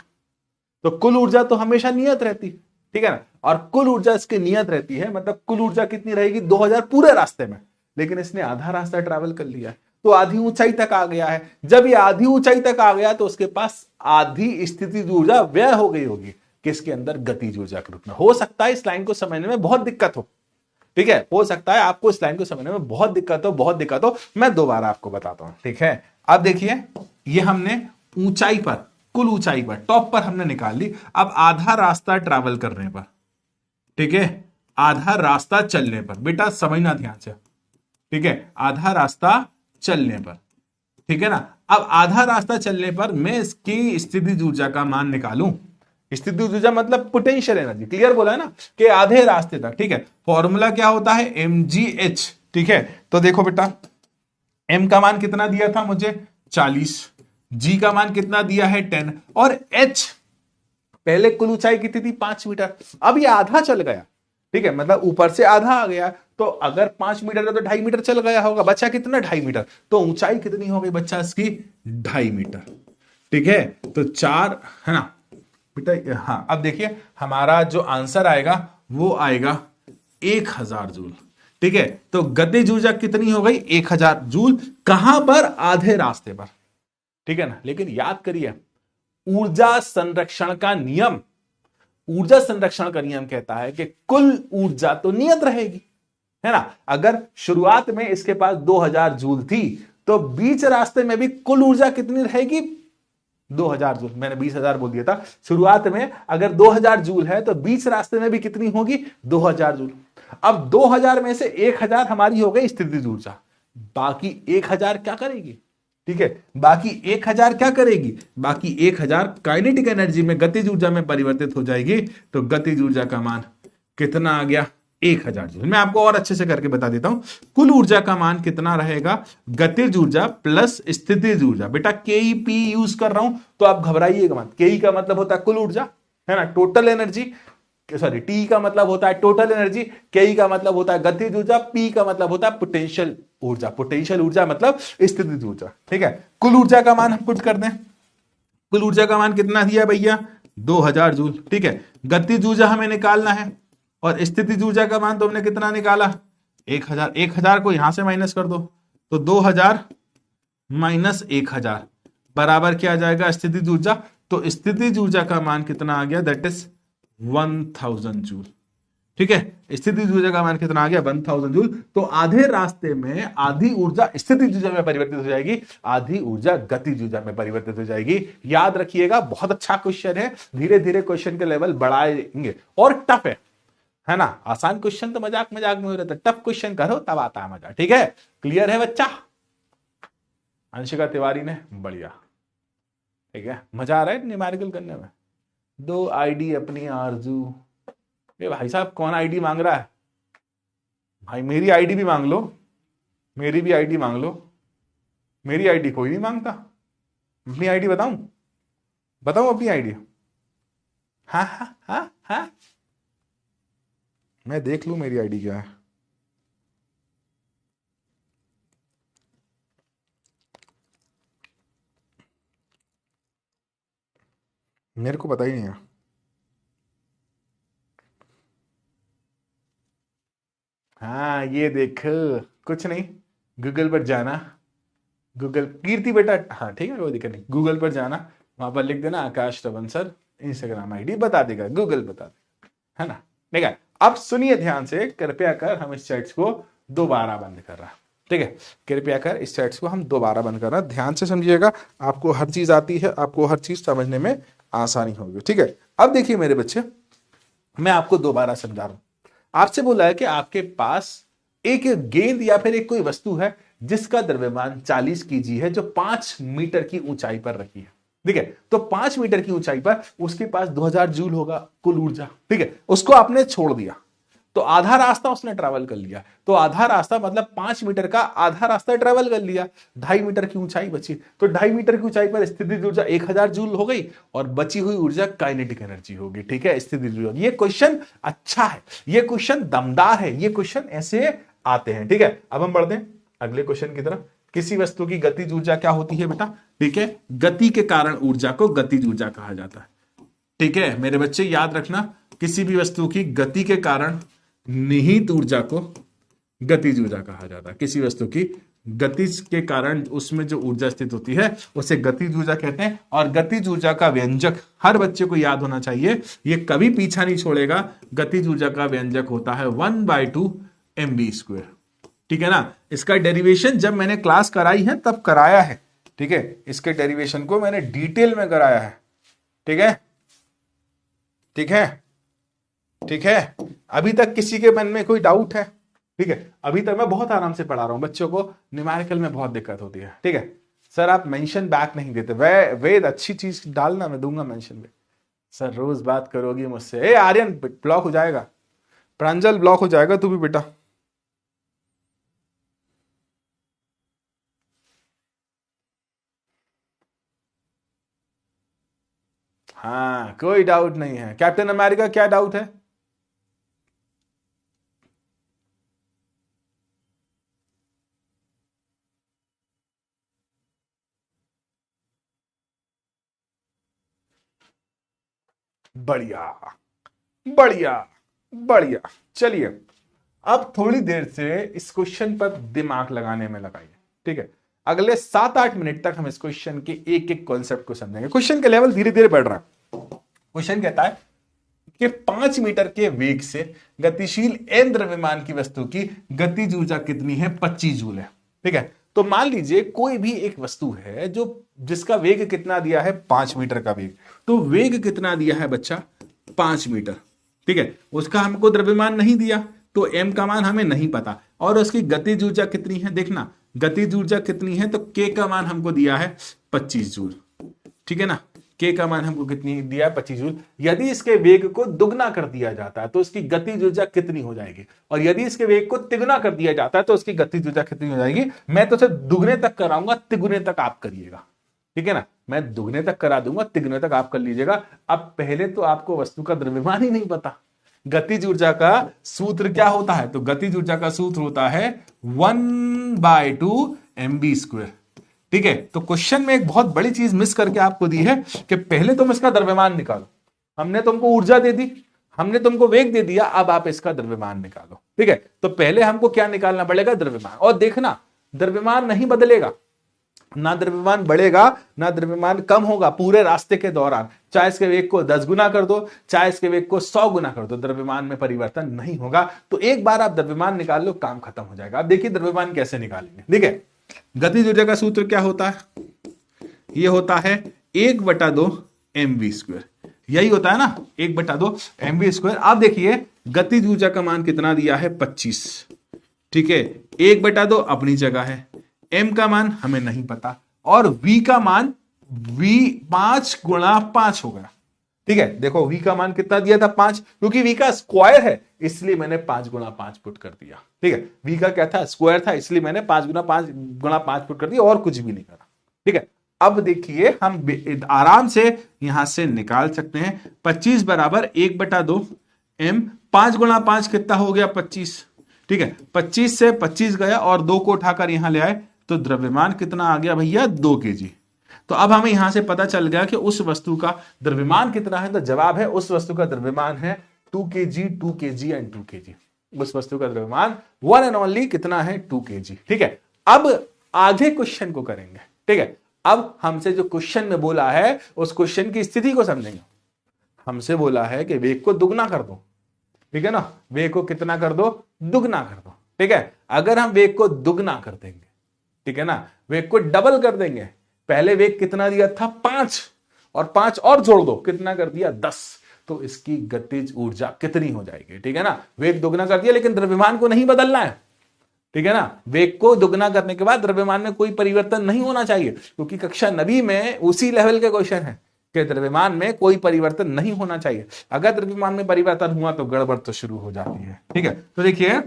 तो कुल ऊर्जा तो हमेशा नियत रहती। ठीक है ना, और कुल ऊर्जा इसकी नियत रहती है, मतलब कुल ऊर्जा कितनी रहेगी, 2000 पूरे रास्ते में। लेकिन इसने आधा रास्ता ट्रैवल कर लिया है, तो आधी ऊंचाई तक आ गया है। जब ये आधी ऊंचाई तक आ गया तो उसके पास आधी स्थितिज ऊर्जा व्यय हो गई होगी, किसके अंदर, गतिज ऊर्जा के रूप में। हो सकता है इस लाइन को समझने में बहुत दिक्कत हो, ठीक है, हो सकता है आपको इस लाइन को समझने में बहुत दिक्कत हो, मैं दोबारा आपको बताता हूं। ठीक है, अब देखिए ये हमने ऊंचाई पर, कुल ऊंचाई पर, टॉप पर हमने निकाल ली। अब आधा रास्ता ट्रैवल करने पर, ठीक है, आधा रास्ता चलने पर, बेटा समझना ध्यान से, ठीक है, आधा रास्ता चलने पर, ठीक है ना। अब आधा रास्ता चलने पर मैं इसकी स्थितिज ऊर्जा का मान निकालूं। स्थितिज ऊर्जा मतलब पोटेंशियल एनर्जी, क्लियर बोला है ना, कि आधे रास्ते तक। ठीक है, फॉर्मूला क्या होता है, mgh। ठीक है, तो देखो बेटा, m का मान कितना दिया था मुझे 40, g का मान कितना दिया है 10, और h पहले कुल ऊंचाई कितनी थी 5 मीटर, अब ये आधा चल गया। ठीक है, मतलब ऊपर से आधा आ गया, तो अगर 5 मीटर है तो 2.5 मीटर चल गया होगा, बच्चा कितना 2.5 मीटर, तो ऊंचाई कितनी हो गई बच्चा इसकी 2.5 मीटर। ठीक है, तो 4 है ना बेटा। हाँ, अब देखिए हमारा जो आंसर आएगा वो आएगा 1000 जूल। ठीक है, तो गतिज ऊर्जा कितनी हो गई 1000 जूल, कहां पर, आधे रास्ते पर। ठीक है ना, लेकिन याद करिए ऊर्जा संरक्षण का नियम, ऊर्जा संरक्षण का नियम कहता है कि कुल ऊर्जा तो नियत रहेगी, है ना। अगर शुरुआत में इसके पास 2000 जूल थी, तो बीच रास्ते में भी कुल ऊर्जा कितनी रहेगी 2000 जूल। मैंने 20,000 बोल दिया था शुरुआत में, अगर 2000 जूल है तो बीच रास्ते में भी कितनी होगी 2000 जूल। अब 2000 में से 1000 हमारी हो गई स्थितिज ऊर्जा, बाकी 1000 क्या करेगी। ठीक है, बाकी 1000 क्या करेगी, बाकी 1000 काइनेटिक एनर्जी में, गतिज ऊर्जा में परिवर्तित हो जाएगी। तो गतिज ऊर्जा का मान कितना आ गया 1000 जूल। मैं आपको और अच्छे से करके बता देता हूं, कुल ऊर्जा का मान कितना रहेगा, गतिज ऊर्जा प्लस स्थितिज ऊर्जा। बेटा केईपी यूज कर रहा हूं तो आप घबराइएगा मत, केई का मतलब होता है कुल ऊर्जा, है ना, टोटल एनर्जी, सॉरी टी का मतलब होता है टोटल एनर्जी, के का मतलब होता है गतिज ऊर्जा, पी का मतलब होता है पोटेंशियल ऊर्जा, पोटेंशियल ऊर्जा मतलब स्थितिज ऊर्जा। ठीक है, कुल ऊर्जा का मान हम पुट कर दें, कुल ऊर्जा का मान कितना दिया भैया 2000 जूल। ठीक है, गतिज ऊर्जा हमें निकालना है, और स्थितिज ऊर्जा का मान तो हमने कितना निकाला 1000, 1000 को यहां से माइनस कर दो, तो 2000 माइनस 1000 बराबर क्या आ जाएगा स्थितिज ऊर्जा। तो स्थितिज ऊर्जा का मान कितना आ गया, दैट इज 1000 जूल। ठीक है, स्थितिज ऊर्जा का मान कितना आ गया 1000 जूल। तो आधे रास्ते में आधी ऊर्जा स्थितिज ऊर्जा में परिवर्तित हो जाएगी, आधी ऊर्जा गतिज ऊर्जा में परिवर्तित हो जाएगी। याद रखिएगा, बहुत अच्छा क्वेश्चन है, धीरे धीरे क्वेश्चन के लेवल बढ़ाएंगे, और टफ है ना। आसान क्वेश्चन तो मजाक मजाक में हो रहा था, टफ क्वेश्चन करो तब आता है मजा। ठीक है, क्लियर है बच्चा, अंशिका तिवारी ने बढ़िया, ठीक है, मजा आ रहा है न्यूमेरिकल करने में। 2 आईडी अपनी आरजू, ये भाई साहब कौन आईडी मांग रहा है भाई, मेरी आईडी भी मांग लो, मेरी भी आईडी मांग लो। मेरी आईडी कोई नहीं मांगता, अपनी आईडी बताऊं, बताऊं अपनी आईडी। हाँ हाँ हाँ हाँ, मैं देख लूं मेरी आईडी क्या है। मेरे को पता ही नहीं है। हाँ ये देख, कुछ नहीं, गूगल पर जाना, गूगल कीर्ति बेटा, हाँ ठीक है कोई दिक्कत नहीं, गूगल पर जाना, वहां पर लिख देना आकाश रवन सर, इंस्टाग्राम आईडी बता देगा, गूगल बता देगा, है ना। ठीक है, अब सुनिए ध्यान से, कृपया कर हम इस चैट्स को दोबारा बंद कर रहा, ठीक है, कृपया कर इस चैट्स को हम दोबारा बंद कर रहा, ध्यान से समझिएगा, आपको हर चीज आती है, आपको हर चीज समझने में आसानी होगी। ठीक है, अब देखिए मेरे बच्चे, मैं आपको दोबारा समझा रहा हूं। आपसे बोला है कि आपके पास एक गेंद या फिर एक कोई वस्तु है जिसका द्रव्यमान 40 केजी है, जो 5 मीटर की ऊंचाई पर रखी है। ठीक है, तो 5 मीटर की ऊंचाई पर उसके पास 2000 जूल होगा कुल ऊर्जा। ठीक है, उसको आपने छोड़ दिया, तो आधा रास्ता उसने ट्रैवल कर लिया, तो आधा रास्ता मतलब 5 मीटर का आधा रास्ता ट्रैवल कर लिया, 2.5 मीटर की ऊंचाई बची, तो 2.5 मीटर की ऊंचाई पर स्थितिज ऊर्जा 1000 जूल हो गई, और बची हुई ऊर्जा काइनेटिक एनर्जी होगी। ठीक है, स्थितिज ऊर्जा। ये क्वेश्चन अच्छा है, ये क्वेश्चन दमदार है, ये क्वेश्चन ऐसे आते हैं। ठीक है, अब हम बढ़ते हैं अगले क्वेश्चन की तरफ। किसी वस्तु की गतिज ऊर्जा क्या होती है बेटा, ठीक है, गति के कारण ऊर्जा को गतिज ऊर्जा कहा जाता है। ठीक है मेरे बच्चे, याद रखना, किसी भी वस्तु की गति के कारण निहित ऊर्जा को गतिज ऊर्जा कहा जाता है। किसी वस्तु की गति के कारण उसमें जो ऊर्जा स्थित होती है उसे गतिज ऊर्जा कहते हैं। और गतिज ऊर्जा का व्यंजक हर बच्चे को याद होना चाहिए, ये कभी पीछा नहीं छोड़ेगा। गतिज ऊर्जा का व्यंजक होता है 1/2 mv²। ठीक है ना। इसका डेरिवेशन जब मैंने क्लास कराई है तब कराया है। ठीक है, इसके डेरिवेशन को मैंने डिटेल में कराया है। ठीक है, ठीक है, ठीक है। अभी तक किसी के मन में कोई डाउट है? ठीक है, अभी तक मैं बहुत आराम से पढ़ा रहा हूं, बच्चों को न्यूमेरिकल में बहुत दिक्कत होती है। ठीक है सर, आप मेंशन बैक नहीं देते। वेद अच्छी चीज डालना, मैं दूंगा मेंशन बैक। सर रोज बात करोगी मुझसे। ए आर्यन ब्लॉक हो जाएगा, प्रांजल ब्लॉक हो जाएगा तू भी बेटा। हाँ कोई डाउट नहीं है। कैप्टन अमेरिका क्या डाउट है? बढ़िया बढ़िया बढ़िया। चलिए अब थोड़ी देर से इस क्वेश्चन पर दिमाग लगाने में लगाइए। ठीक है, अगले 7-8 मिनट तक हम इस क्वेश्चन के एक एक कॉन्सेप्ट को समझेंगे। क्वेश्चन के लेवल धीरे धीरे बढ़ रहा है। क्वेश्चन कहता है कि 5 मीटर के वेग से गतिशील एन द्रव्यमान की वस्तु की गतिज ऊर्जा कितनी है? 25 जूल है। ठीक है, तो मान लीजिए कोई भी एक वस्तु है जो जिसका वेग कितना दिया है? 5 मीटर का वेग। तो वेग कितना दिया है बच्चा? 5 मीटर। ठीक है, उसका हमको द्रव्यमान नहीं दिया तो m का मान हमें नहीं पता, और उसकी गतिज ऊर्जा कितनी है? देखना गतिज ऊर्जा कितनी है, तो k का मान हमको दिया है 25 जूल। ठीक है ना, k का मान हमको कितनी दिया है? 25 जूल। यदि इसके वेग को दुगना कर दिया जाता है तो इसकी गतिज ऊर्जा कितनी हो जाएगी, और यदि इसके वेग को तिगुना कर दिया जाता है तो उसकी गतिज ऊर्जा कितनी हो जाएगी? मैं तो सिर्फ दुगने तक कराऊंगा, तिगुने तक आप करिएगा। ठीक है ना, मैं दुगने तक करा दूंगा, तिगुने तक आप कर लीजिएगा। अब पहले तो आपको वस्तु का द्रव्यमान ही नहीं पता। गतिज ऊर्जा का सूत्र क्या होता है? तो गतिज ऊर्जा का सूत्र होता है 1/2 mv²। ठीक है, तो क्वेश्चन में एक बहुत बड़ी चीज मिस करके आपको दी है कि पहले तुम इसका द्रव्यमान निकालो। हमने तुमको ऊर्जा दे दी, हमने तुमको वेग दे दिया, अब आप इसका द्रव्यमान निकालो। ठीक है, तो पहले हमको क्या निकालना पड़ेगा? द्रव्यमान। और देखना द्रव्यमान नहीं बदलेगा, ना द्रव्यमान बढ़ेगा ना द्रव्यमान कम होगा पूरे रास्ते के दौरान। चाहे इसके वेग को 10 गुना कर दो, चाहे इसके वेग को 100 गुना कर दो, द्रव्यमान में परिवर्तन नहीं होगा। तो एक बार आप द्रव्यमान निकाल लो, काम खत्म हो जाएगा। अब देखिए द्रव्यमान कैसे निकालेंगे। ठीक है, गतिज ऊर्जा का सूत्र क्या होता है? यह होता है 1/2 mv²। यही होता है ना, 1/2 mv²। आप देखिए गतिज ऊर्जा का मान कितना दिया है? 25। ठीक है, 1/2 अपनी जगह है, m का मान हमें नहीं पता, और v का मान v 5 × 5 हो गया। ठीक है, देखो v का मान कितना दिया था? 5, क्योंकि v का स्क्वायर है इसलिए मैंने 5 × 5 पुट कर दिया। ठीक है, v का क्या था? स्क्वायर था, इसलिए मैंने 5 × 5 पुट कर दिया, और कुछ भी नहीं करा। ठीक है, अब देखिए हम आराम से यहां से निकाल सकते हैं। 25 बराबर 1/2 m, 5 × 5 कितना हो गया? 25। ठीक है, 25 से 25 गया और 2 को उठाकर यहां ले आए तो द्रव्यमान कितना आ गया भैया? 2 kg। तो अब हमें यहां से पता चल गया कि उस वस्तु का द्रव्यमान कितना है। तो जवाब है उस वस्तु का द्रव्यमान है 2 kg, 2 kg एंड 2 kg। उस वस्तु का द्रव्यमान वन एंड ओनली कितना है? 2 kg। ठीक है, अब आगे क्वेश्चन को करेंगे। ठीक है, अब हमसे जो क्वेश्चन में बोला है उस क्वेश्चन की स्थिति को समझेंगे। हमसे बोला है कि वेग को दुगना कर दो। ठीक है ना, वेग को कितना कर दो? दुगना कर दो। ठीक है, अगर हम वेग को दुगना कर देंगे, ठीक है ना, वेग को डबल कर देंगे। पहले वेग कितना दिया था? 5, और 5 और जोड़ दो, कितना कर दिया? 10। तो इसकी गतिज ऊर्जा कितनी हो जाएगी? ठीक है ना, वेग दुगना कर दिया लेकिन द्रव्यमान को नहीं बदलना है। ठीक है ना, वेग को दुगना करने के बाद द्रव्यमान में कोई परिवर्तन नहीं होना चाहिए, क्योंकि कक्षा 9वीं में उसी लेवल के क्वेश्चन है कि द्रव्यमान में कोई परिवर्तन नहीं होना चाहिए। अगर द्रव्यमान में परिवर्तन हुआ तो गड़बड़ तो शुरू हो जाती है। ठीक है, तो देखिए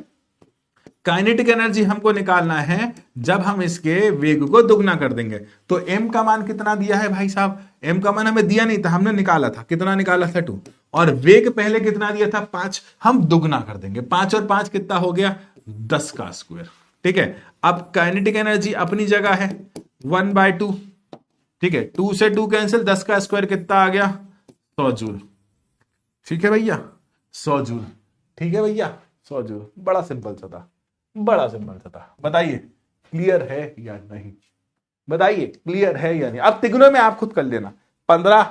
काइनेटिक एनर्जी हमको निकालना है जब हम इसके वेग को दुगना कर देंगे। तो m का मान कितना दिया है भाई साहब? m का मान हमें दिया नहीं था, हमने निकाला था। कितना निकाला था? 2। और वेग पहले कितना दिया था? 5। हम दुगना कर देंगे, 5 और 5 कितना हो गया? 10 का स्क्वायर। ठीक है, अब काइनेटिक एनर्जी अपनी जगह है 1/2। ठीक है, 2 से 2 कैंसिल, 10 का स्क्वायर कितना आ गया? 100 जूल। ठीक है भैया, 100 जूल। ठीक है भैया, 100 जूल। बड़ा सिंपल सा था, बड़ा सिंपल सा था। बताइए क्लियर है या नहीं? बताइए क्लियर है या नहीं? अब तिगुने में आप खुद कर लेना, 15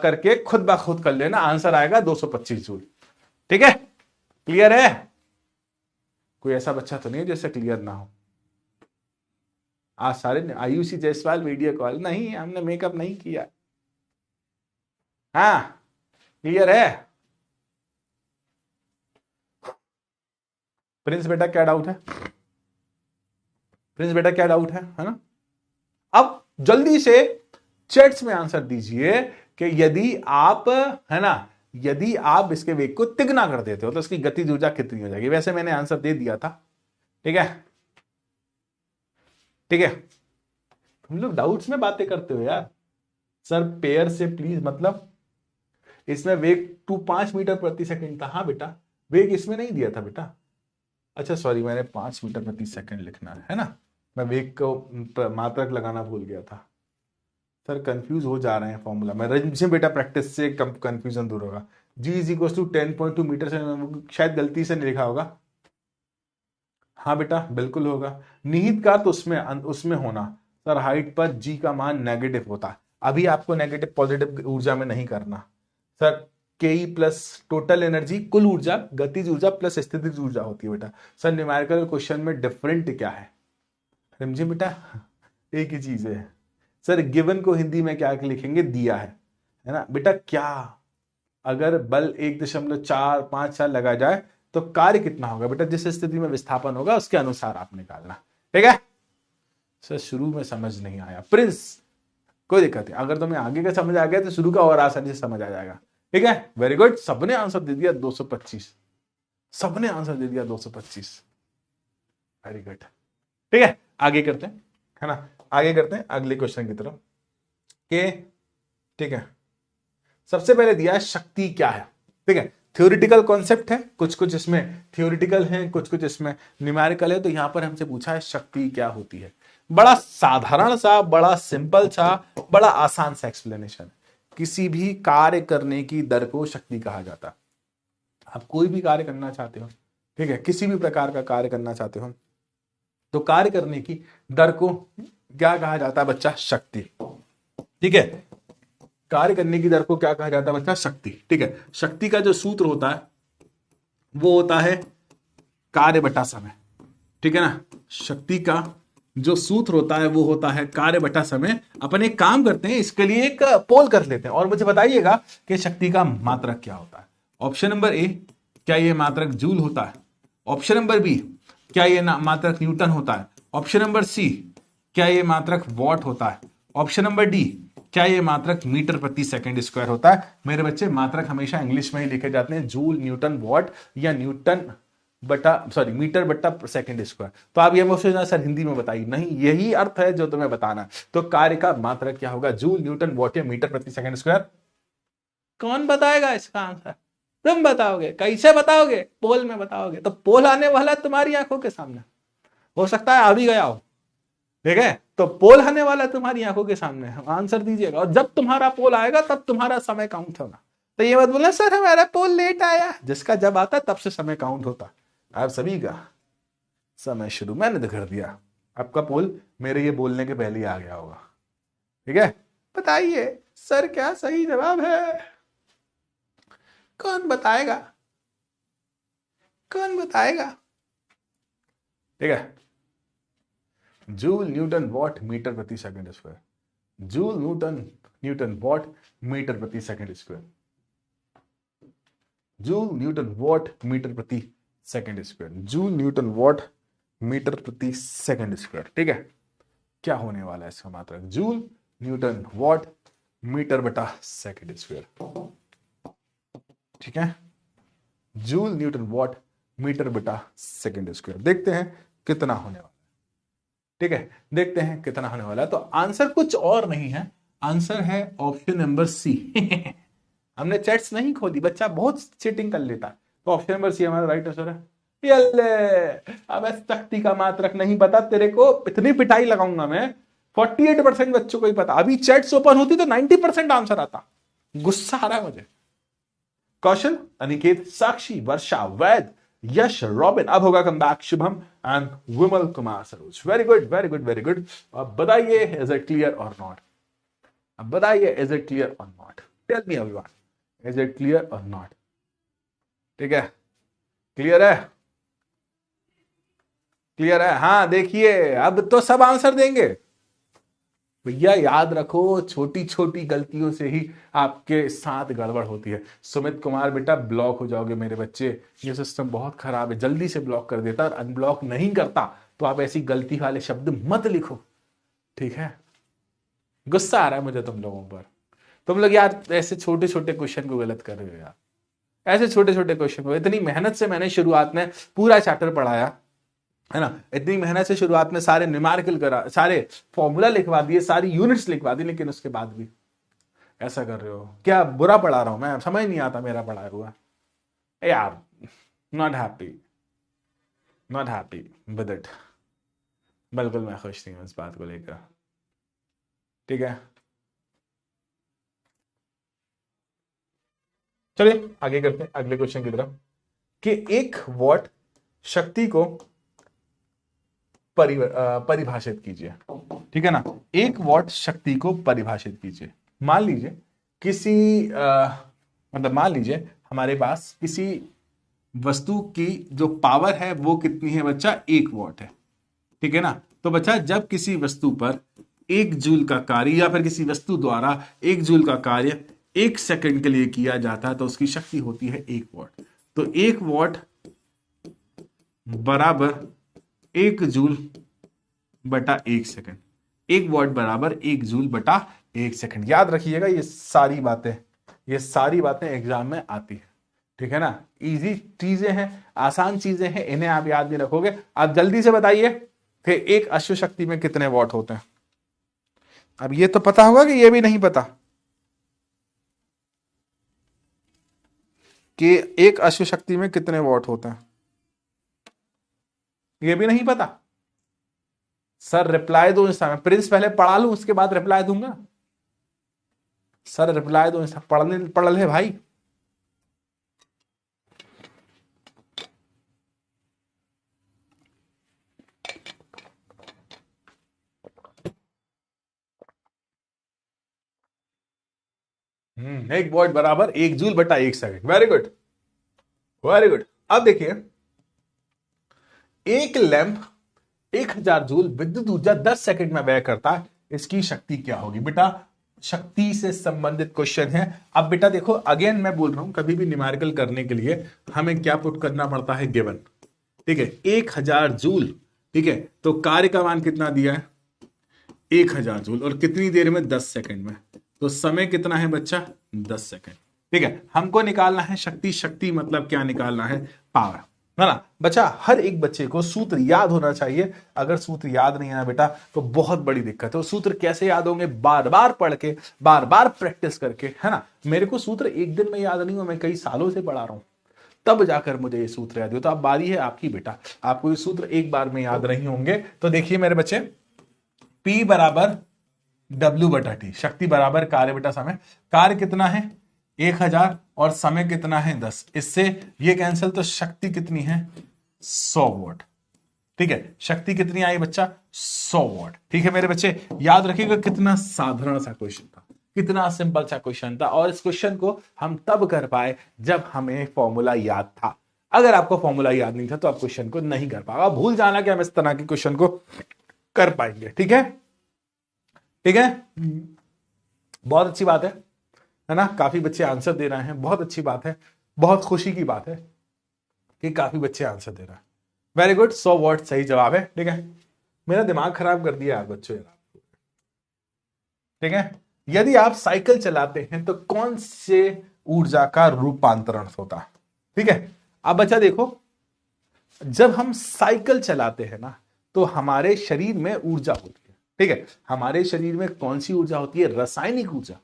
करके खुद ब खुद कर लेना, आंसर आएगा 225 जूल। ठीक है, क्लियर है? कोई ऐसा बच्चा तो नहीं है जैसे क्लियर ना हो। आज सारे ने आयुषी जायसवाल वीडियो कॉल, नहीं हमने मेकअप नहीं किया। हाँ क्लियर है। प्रिंस बेटा क्या डाउट है? प्रिंस बेटा क्या डाउट है ना? अब जल्दी से चैट्स में आंसर दीजिए कि यदि आप, है ना, यदि आप इसके वेग को तिगुना कर देते हो तो इसकी गतिज ऊर्जा कितनी हो जाएगी? वैसे मैंने आंसर दे दिया था, ठीक है ठीक है। हम लोग डाउट्स में बातें करते हो यार। सर पेयर से प्लीज, मतलब इसमें वेग 5 मीटर प्रति सेकंड था। हाँ बेटा, वेग इसमें नहीं दिया था बेटा। अच्छा सॉरी, मैंने 5 मीटर प्रति सेकंड लिखना है ना, मैं वेग को मात्रक लगाना भूल गया था। सर कंफ्यूज हो जा रहे हैं फॉर्मूला में। रजिम बेटा प्रैक्टिस से कंफ्यूजन दूर होगा। G is equal to 10.2 metre से, शायद गलती से नहीं लिखा होगा। हाँ बेटा बिल्कुल होगा। निहित का तो उसमें होना सर, हाइट पर G का मान नेगेटिव होता है। अभी आपको नेगेटिव पॉजिटिव ऊर्जा में नहीं करना सर। के प्लस टोटल एनर्जी, कुल ऊर्जा, गतिज ऊर्जा प्लस स्थितिज ऊर्जा होती है बेटा। सर न्यूमेरिकल क्वेश्चन में डिफरेंट क्या है? समझे बेटा, एक ही चीज है। सर गिवन को हिंदी में क्या लिखेंगे? दिया है ना बेटा। क्या अगर बल 1.454 लगा जाए तो कार्य कितना होगा बेटा? जिस स्थिति में विस्थापन होगा उसके अनुसार आप निकालना, ठीक है। सर शुरू में समझ नहीं आया प्रिंस, कोई दिक्कत नहीं, अगर तुम्हें आगे का समझ आ गया तो शुरू का और आसानी से समझ आ जाएगा, ठीक है। वेरी गुड, सबने आंसर दे दिया 225, सबने आंसर दे दिया 225, वेरी गुड, ठीक है। आगे करते हैं, है ना, आगे करते हैं अगले क्वेश्चन की तरफ के, ठीक है। सबसे पहले दिया है शक्ति क्या है, ठीक है। थ्योरेटिकल कॉन्सेप्ट है, कुछ कुछ इसमें थ्योरेटिकल है, कुछ कुछ इसमें न्यूमेरिकल है। तो यहां पर हमसे पूछा है शक्ति क्या होती है। बड़ा साधारण सा, बड़ा सिंपल सा, बड़ा आसान सा एक्सप्लेनेशन। किसी भी कार्य करने की दर को शक्ति कहा जाता है। आप कोई भी कार्य करना चाहते हो, ठीक है, किसी भी प्रकार का कार्य करना चाहते हो तो कार्य करने की दर को क्या कहा जाता है बच्चा? शक्ति, ठीक है। कार्य करने की दर को क्या कहा जाता है बच्चा? शक्ति, ठीक है। शक्ति का जो सूत्र होता है वो होता है कार्य बटा समय, ठीक है ना। शक्ति का जो सूत्र होता है वो होता है कार्य बटा समय। अपन एक काम करते हैं, इसके लिए एक पोल कर लेते हैं और मुझे बताइएगा कि शक्ति का मात्रक क्या होता है। ऑप्शन नंबर ए, क्या ये मात्रक जूल होता है? ऑप्शन नंबर बी, क्या ये मात्रक न्यूटन होता है? ऑप्शन नंबर सी, क्या ये मात्रक वॉट होता है? ऑप्शन नंबर डी, क्या ये मात्रक मीटर प्रति सेकंड स्क्वायर होता है? मेरे बच्चे मात्रक हमेशा इंग्लिश में ही लिखे जाते हैं, जूल, न्यूटन, वॉट या न्यूटन बटा, सॉरी, मीटर बटा सेकंड स्क्वायर। तो आप ये मुझसे सर हिंदी में बताइए, नहीं यही अर्थ है जो तुम्हें बताना है। तो कार्य का मात्रक क्या होगा? जूल, न्यूटन, वॉट या मीटर प्रति सेकंड स्क्वायर? कौन बताएगा इसका आंसर? तुम बताओगे। कैसे बताओगे? पोल में बताओगे। तो पोल आने वाला है तुम्हारी आंखों के सामने, हो सकता है आ भी गया हो, ठीक है। तो पोल आने वाला तुम्हारी आंखों के सामने, आंसर दीजिएगा। और जब तुम्हारा पोल आएगा तब तुम्हारा समय काउंट होगा। तो ये मत बोलना सर हमारा पोल लेट आया, जिसका जब आता तब से समय काउंट होता। आप सभी का समय शुरू मैंने तो कर दिया, आपका पोल मेरे ये बोलने के पहले ही आ गया होगा, ठीक है। बताइए सर क्या सही जवाब है? कौन बताएगा? कौन बताएगा? ठीक है। जूल, न्यूटन, वॉट, मीटर प्रति second square. Joule, newton, watt, metre प्रति second square. Joule, newton, watt, metre प्रति second square. Joule, newton, watt, metre प्रति सेकंड स्क्वायर, ठीक है। क्या होने वाला है इसका मात्रक? जूल, न्यूटन, वॉट, मीटर बटा सेकंड स्क्वायर, ठीक है। जूल, न्यूटन, वॉट, मीटर बटा सेकंड स्क्वायर। देखते हैं कितना होने वाला है, ठीक है। देखते हैं कितना होने वाला है। तो आंसर कुछ और नहीं है, आंसर है ऑप्शन नंबर सी। हमने चैट्स नहीं खोली, बच्चा बहुत चीटिंग कर लेता है। तो ऑप्शन नंबर सी हमारा राइट आंसर है। अब शक्ति का मात्रक नहीं पता तेरे को, इतनी पिटाई लगाऊंगा मैं। 48% बच्चों को ही पता। अभी चैट्स ओपन होती तो 90% आंसर आता। गुस्सा आ रहा है मुझे। कौशल, अनिकेत, साक्षी, वर्षा, वैद, यश, रॉबिन, अब होगा come back Shubham and Vimal Kumar Saroj. Very good very good very good. अब बताइए is it clear or not? अब बताइए is it clear or not? Tell me everyone, is it clear or not? ठीक है, क्लियर है? क्लियर है? हाँ देखिए, अब तो सब आंसर देंगे भैया। याद रखो, छोटी छोटी गलतियों से ही आपके साथ गड़बड़ होती है। सुमित कुमार बेटा ब्लॉक हो जाओगे मेरे बच्चे, ये सिस्टम बहुत खराब है, जल्दी से ब्लॉक कर देता और अनब्लॉक नहीं करता। तो आप ऐसी गलती वाले शब्द मत लिखो, ठीक है? गुस्सा आ रहा है मुझे तुम लोगों पर। तुम लोग यार ऐसे छोटे छोटे क्वेश्चन को गलत कर रहे हो यार, ऐसे छोटे छोटे क्वेश्चन को। इतनी मेहनत से मैंने शुरुआत में पूरा चैप्टर पढ़ाया है ना, इतनी मेहनत से शुरुआत में सारे न्यूमेरिकल करा, सारे फॉर्मूला लिखवा दिए, सारी यूनिट्स लिखवा दी, लेकिन उसके बाद भी ऐसा कर रहे हो। क्या बुरा पढ़ा रहा हूं मैं? समझ नहीं आता मेरा पढ़ाया हुआ यार। Not happy, not happy with it. बिल्कुल मैं खुश नहीं हूं इस बात को लेकर, ठीक है? चलिए आगे करते हैं अगले क्वेश्चन की तरफ कि 1 वॉट शक्ति को परिभाषित कीजिए, ठीक है ना? 1 वॉट शक्ति को परिभाषित कीजिए। मान लीजिए किसी मतलब मान लीजिए हमारे पास किसी वस्तु की जो पावर है वो कितनी है बच्चा? 1 वॉट है, ठीक है ना? तो बच्चा जब किसी वस्तु पर 1 जूल का कार्य या फिर किसी वस्तु द्वारा 1 जूल का कार्य 1 सेकंड के लिए किया जाता है तो उसकी शक्ति होती है 1 वॉट। तो 1 वॉट बराबर 1 जूल बटा 1 सेकंड। 1 वॉट बराबर 1 जूल बटा 1 सेकंड। याद रखिएगा ये सारी बातें एग्जाम में आती है, ठीक है ना? इजी चीजें हैं, आसान चीजें हैं, इन्हें आप याद नहीं रखोगे। आप जल्दी से बताइए कि एक अश्व शक्ति में कितने वॉट होते हैं? अब ये तो पता होगा कि ये भी नहीं पता कि एक अश्व शक्ति में कितने वॉट होते हैं, ये भी नहीं पता। सर रिप्लाई दो इंस्टा में, प्रिंस पहले पढ़ा लूं उसके बाद रिप्लाई दूंगा। सर रिप्लाई दो इंस्टा, पढ़ ले भाई। एक वॉट बराबर 1 जूल बटा 1 second. Very good, very good. अब देखिए, एक लैंप 1000 जूल विद्युत ऊर्जा 10 सेकंड में व्यय करता है, इसकी शक्ति क्या होगी? बेटा शक्ति से संबंधित क्वेश्चन है। अब बेटा देखो, अगेन मैं बोल रहा हूं, कभी भी न्यूमेरिकल करने के लिए हमें क्या पुट करना पड़ता है? गिवन, ठीक है? 1000 जूल, ठीक है? तो कार्य का मान कितना दिया है? 1000 जूल, और कितनी देर में? 10 सेकंड में। तो समय कितना है बच्चा? 10 सेकंड, ठीक है? हमको निकालना है शक्ति। शक्ति मतलब क्या निकालना है? पावर, है ना बच्चा? हर एक बच्चे को सूत्र याद होना चाहिए। अगर सूत्र याद नहीं है ना बेटा तो बहुत बड़ी दिक्कत है। वो सूत्र कैसे याद होंगे? बार बार पढ़ के, बार बार प्रैक्टिस करके, है ना? मेरे को सूत्र एक दिन में याद नहीं हुआ, मैं कई सालों से पढ़ा रहा हूं, तब जाकर मुझे ये सूत्र याद हो। तो अब बारी है आपकी बेटा, आपको ये सूत्र एक बार में याद नहीं होंगे। तो देखिए मेरे बच्चे, P बराबर W बटा टी, शक्ति बराबर कार्य बटा समय। कार्य कितना है? 1000 और समय कितना है? 10। इससे ये कैंसिल, तो शक्ति कितनी है? 100 वॉट, ठीक है? शक्ति कितनी आई बच्चा? 100 वॉट, ठीक है मेरे बच्चे? याद रखिएगा कितना साधारण सा क्वेश्चन था, कितना सिंपल सा क्वेश्चन था। और इस क्वेश्चन को हम तब कर पाए जब हमें फॉर्मूला याद था। अगर आपको फॉर्मूला याद नहीं था तो आप क्वेश्चन को नहीं कर पाओगे। भूल जाना कि हम इस तरह के क्वेश्चन को कर पाएंगे, ठीक है? ठीक है, बहुत अच्छी बात है ना? काफी बच्चे आंसर दे रहे हैं, बहुत अच्छी बात है, बहुत खुशी की बात है कि काफी बच्चे आंसर दे रहे हैं। वेरी गुड, 100 वॉट सही जवाब है, ठीक है? मेरा दिमाग खराब कर दिया आप बच्चों, ठीक है? यदि आप साइकिल चलाते हैं तो कौन से ऊर्जा का रूपांतरण होता है? ठीक है, अब बच्चा देखो, जब हम साइकिल चलाते हैं ना तो हमारे शरीर में ऊर्जा होती है, ठीक है? हमारे शरीर में कौन सी ऊर्जा होती है? रासायनिक ऊर्जा,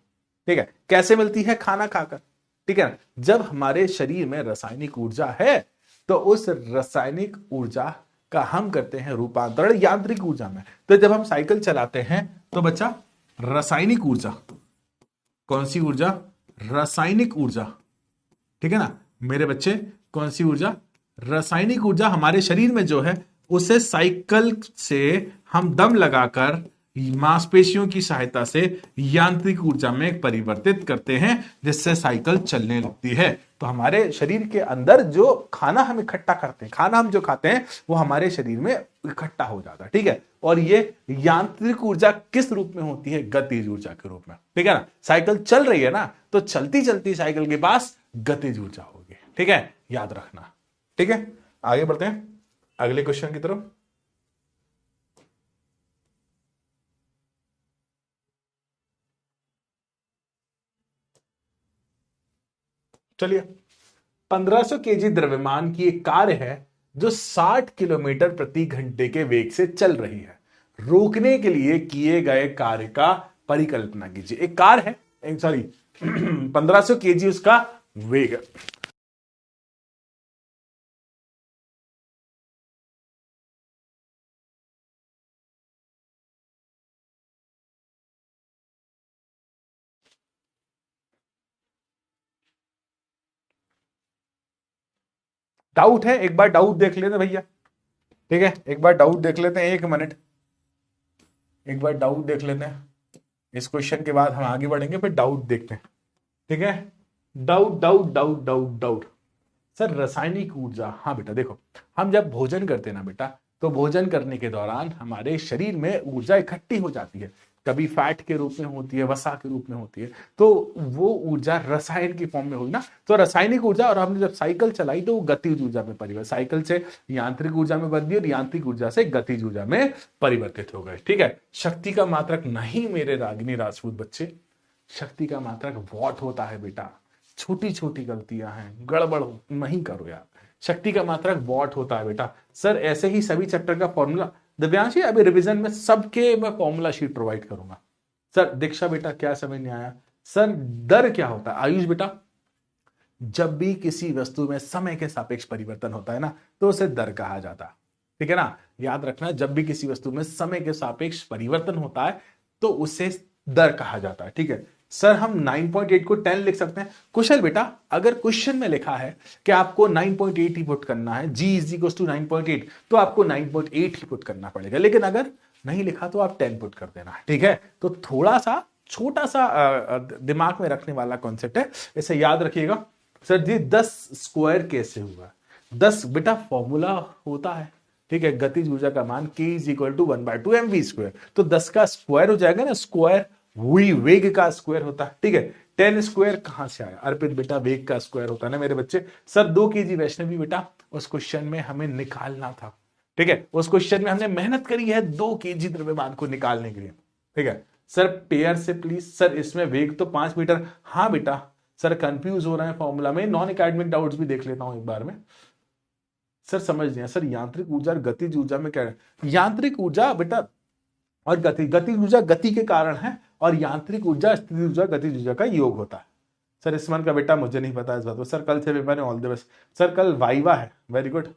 ठीक है? कैसे मिलती है? खाना खाकर, ठीक है? जब हमारे शरीर में रासायनिक ऊर्जा है तो उस रासायनिक ऊर्जा का हम करते हैं रूपांतरण यांत्रिक ऊर्जा में। तो जब हम साइकिल चलाते हैं तो बच्चा रासायनिक ऊर्जा, कौन सी ऊर्जा? रासायनिक ऊर्जा, ठीक है ना मेरे बच्चे? कौन सी ऊर्जा? रासायनिक ऊर्जा हमारे शरीर में जो है उसे साइकिल से हम दम लगाकर मांसपेशियों की सहायता से यांत्रिक ऊर्जा में परिवर्तित करते हैं, जिससे साइकिल चलने लगती है। तो हमारे शरीर के अंदर जो खाना हम इकट्ठा करते हैं, खाना हम जो खाते हैं वो हमारे शरीर में इकट्ठा हो जाता है, ठीक है। और ये यांत्रिक ऊर्जा किस रूप में होती है? गतिज ऊर्जा के रूप में, ठीक है ना। साइकिल चल रही है ना, तो चलती चलती साइकिल के पास गतिज ऊर्जा होगी, ठीक है, याद रखना, ठीक है। आगे बढ़ते हैं अगले क्वेश्चन की तरफ। चलिए, 1500 केजी द्रव्यमान की एक कार है जो 60 किलोमीटर प्रति घंटे के वेग से चल रही है। रोकने के लिए किए गए कार्य का परिकल्पना कीजिए। एक कार है, सॉरी 1500 केजी उसका वेग है। डाउट है? एक बार डाउट देख लेते भैया, ठीक है, एक बार डाउट देख लेते हैं, 1 मिनट, एक बार डाउट देख लेते हैं। इस क्वेश्चन के बाद हम आगे बढ़ेंगे, फिर डाउट देखते हैं, ठीक है। Doubt doubt doubt doubt doubt. Sir रासायनिक ऊर्जा, हाँ बेटा देखो, हम जब भोजन करते हैं ना बेटा, तो भोजन करने के दौरान हमारे शरीर में ऊर्जा इकट्ठी हो जाती है। कभी फैट के रूप में होती है, वसा के रूप में होती है, तो वो ऊर्जा रसायन की फॉर्म में हुई ना, तो रासायनिक ऊर्जा। और हमने जब साइकिल चलाई तो वो गतिज ऊर्जा में परिवर्तित, साइकिल से यांत्रिक ऊर्जा में बदली और यांत्रिक ऊर्जा से गतिज ऊर्जा में परिवर्तित हो गए, ठीक है। शक्ति का मात्रक नहीं मेरे रागिनी राजपूत बच्चे, शक्ति का मात्रक वॉट होता है बेटा। छोटी छोटी गलतियां हैं, गड़बड़ नहीं करो यार। शक्ति का मात्रक वॉट होता है बेटा। सर ऐसे ही सभी चैप्टर का फॉर्मूला, दिव्यांशी अभी रिवीजन में सबके मैं फॉर्मूला शीट प्रोवाइड करूंगा। सर दीक्षा बेटा क्या समझ नहीं आया? सर दर क्या होता है? आयुष बेटा, जब भी किसी वस्तु में समय के सापेक्ष परिवर्तन होता है ना, तो उसे दर कहा जाता है, ठीक है ना। याद रखना, जब भी किसी वस्तु में समय के सापेक्ष परिवर्तन होता है तो उसे दर कहा जाता है, ठीक है। सर हम 9.8 को 10 लिख सकते हैं। कुशल बेटा, अगर क्वेश्चन में लिखा है कि आपको 9.8 ही पुट करना है, g इज इक्वल टू 9.8, तो आपको 9.8 ही पुट करना पड़ेगा। लेकिन अगर नहीं लिखा तो आप 10 पुट कर देना, ठीक है। तो थोड़ा सा छोटा सा दिमाग में रखने वाला कॉन्सेप्ट है, इसे याद रखिएगा। सर जी 10 स्क्वायर कैसे हुआ? 10 बेटा फॉर्मूला होता है, ठीक है। गतिज ऊर्जा का मान k is equal to 1/2 mv square, तो 10 का स्क्वायर हो जाएगा ना, स्क्वायर वही वेग का स्क्वायर होता है, ठीक है। 10 स्क्वायर कहां से आया? अर्पित बेटा वेग का स्क्वायर होता है ना मेरे बच्चे। सर 2 केजी वैष्णवी बेटा, उस क्वेश्चन में हमें निकालना था, ठीक है। उस क्वेश्चन में हमने मेहनत करी है 2 केजी द्रव्यमान को निकालने के लिए, ठीक है। सर पेयर से प्लीज, सर इसमें वेग तो 5 मीटर, हाँ बेटा। सर कंफ्यूज हो रहा है फॉर्मूला में, नॉन एकेडमिक डाउट्स भी देख लेता हूं एक बार में। सर समझ लिया। सर यांत्रिक ऊर्जा और गतिज ऊर्जा में क्या है? यांत्रिक ऊर्जा बेटा और गतिज ऊर्जा गति के कारण है, और यांत्रिक ऊर्जा स्थिति ऊर्जा गतिज ऊर्जा का योग होता है। सर इस मन का बेटा मुझे नहीं पता इस बात को। सर कल से पेपर है, ऑल द बेस्ट। सर कल वाइवा है, वेरी गुड।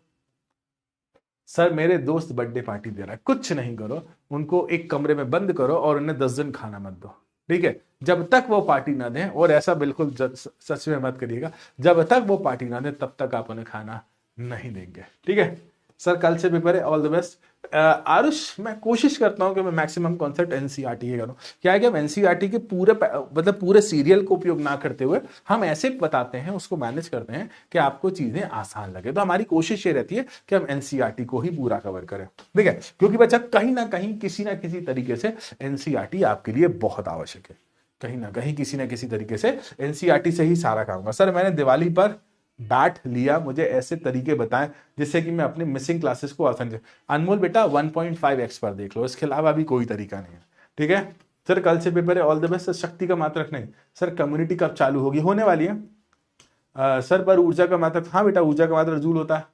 सर मेरे दोस्त बर्थडे पार्टी दे रहा है, कुछ नहीं करो, उनको एक कमरे में बंद करो और उन्हें 10 दिन खाना मत दो, ठीक है। जब तक वो पार्टी ना दें, और ऐसा बिल्कुल सच में मत करिएगा, जब तक वो पार्टी ना दें तब तक आप उन्हें खाना नहीं देंगे, ठीक है। सर कल से पेपर है, ऑल द बेस्ट। आरुष मैं कोशिश करता हूं कि मैं मैक्सिमम कॉन्सेप्ट एनसीईआरटी के करूं। क्या है कि हम एनसीईआरटी के पूरे मतलब पूरे सीरियल को उपयोग ना करते हुए हम ऐसे बताते हैं, उसको मैनेज करते हैं कि आपको चीजें आसान लगे। तो हमारी कोशिश ये रहती है कि हम एनसीईआरटी को ही पूरा कवर करें, ठीक है। क्योंकि बच्चा कहीं ना कहीं किसी ना किसी तरीके से एनसीईआरटी आपके लिए बहुत आवश्यक है, कहीं ना कहीं किसी ना किसी तरीके से एनसीईआरटी से ही सारा काम होगा। सर मैंने दिवाली पर बैठ लिया, मुझे ऐसे तरीके बताएं जिससे कि मैं अपनी मिसिंग क्लासेस को आसान से। अनमोल बेटा 1.5x पर देख लो, इसके अलावा भी कोई तरीका नहीं है, ठीक है। सर कल से पेपर है, ऑल द बेस्ट। शक्ति का मात्रक नहीं। सर कम्युनिटी कब चालू होगी? होने वाली है। सर पर ऊर्जा का मात्रक, हाँ बेटा ऊर्जा का मात्रक जूल होता है,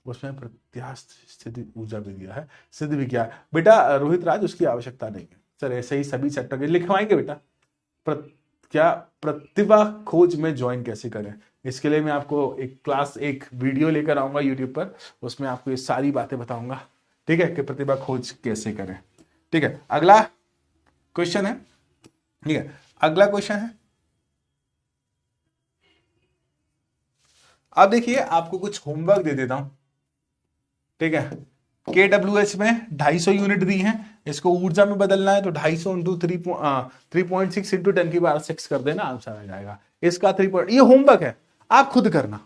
उसमें प्रत्यास्थ स्थिति ऊर्जा भी दिया है, सिद्ध भी किया है बेटा। रोहित राज उसकी आवश्यकता नहीं है। सर ऐसे ही सभी चैप्टर के लिखवाएंगे बेटा। क्या प्रतिभा खोज में ज्वाइन कैसे करें? इसके लिए मैं आपको एक क्लास, एक वीडियो लेकर आऊंगा यूट्यूब पर, उसमें आपको ये सारी बातें बताऊंगा, ठीक है, कि प्रतिभा खोज कैसे करें, ठीक है। अगला क्वेश्चन है, ठीक है, अगला क्वेश्चन है। अब देखिए आपको कुछ होमवर्क दे देता हूं, ठीक है। KWH में 250 यूनिट दी है, इसको ऊर्जा में बदलना है तो 250 इंटू 3.6 इंटू 10⁶ कर देना, आंसर आ जाएगा इसका 3 ये होमवर्क है, आप खुद करना,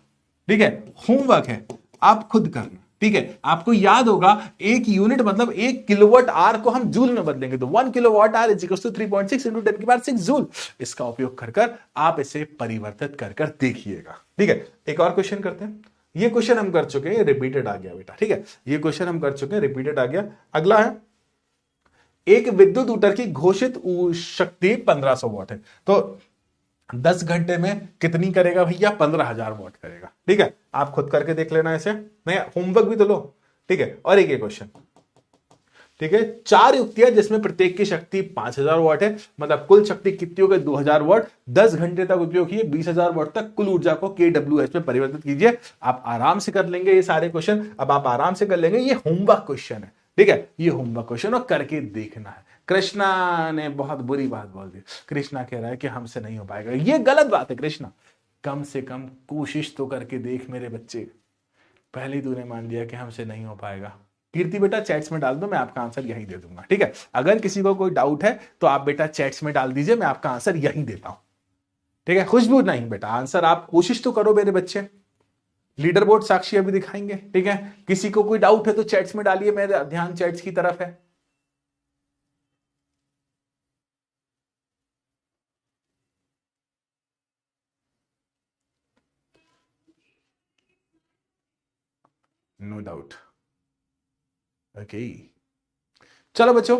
ठीक है, होमवर्क है, आप खुद करना, ठीक है। आपको याद होगा एक यूनिट मतलब 1 किलोवाट आवर को हम जूल में बदलेंगे, तो 1 kilowatt hour is equal to 3.6 into 10⁶ joule. इसका उपयोग कर आप इसे परिवर्तित कर देखिएगा, ठीक है। एक और क्वेश्चन करते हैं, ये क्वेश्चन हम कर चुके हैं, रिपीटेड आ गया बेटा, ठीक है, ये क्वेश्चन हम कर चुके हैं, रिपीटेड आ गया। अगला है, एक विद्युत ऊटर की घोषित शक्ति 1500 वाट है, तो 10 घंटे में कितनी करेगा भैया? 15,000 वाट करेगा, ठीक है। आप खुद करके देख लेना ऐसे, नहीं होमवर्क भी तो लो, ठीक है। और एक क्वेश्चन, ठीक है, 4 युक्तियां जिसमें प्रत्येक की शक्ति 5000 वाट है, मतलब कुल शक्ति कितनी हो गई? 2000 वाट। 10 घंटे तक उपयोग किए 20,000 वाट तक, कुल ऊर्जा को kWh में परिवर्तित कीजिए। आप आराम से कर लेंगे ये सारे क्वेश्चन, अब आप आराम से कर लेंगे, ये होमवर्क क्वेश्चन है, ठीक है, ये होमवर्क क्वेश्चन और करके देखना है। कृष्णा ने बहुत बुरी बात बोल दी, कृष्णा कह रहा है कि हमसे नहीं हो पाएगा, ये गलत बात है कृष्णा, कम से कम कोशिश तो करके देख मेरे बच्चे। पहले ही तूने मान लिया कि हमसे नहीं हो पाएगा। कीर्ति बेटा चैट्स में डाल दो, मैं आपका आंसर यही दे दूंगा, ठीक है। अगर किसी को कोई डाउट है तो आप बेटा चैट्स में डाल दीजिए, मैं आपका आंसर यही देता हूं, ठीक है। खुशबू नहीं बेटा, आंसर आप कोशिश तो करो मेरे बच्चे। लीडर बोर्ड साक्षी अभी दिखाएंगे, ठीक है। किसी को कोई डाउट है तो चैट्स में डालिए, मेरा ध्यान चैट्स की तरफ है। नो डाउट, ओके, चलो बच्चों,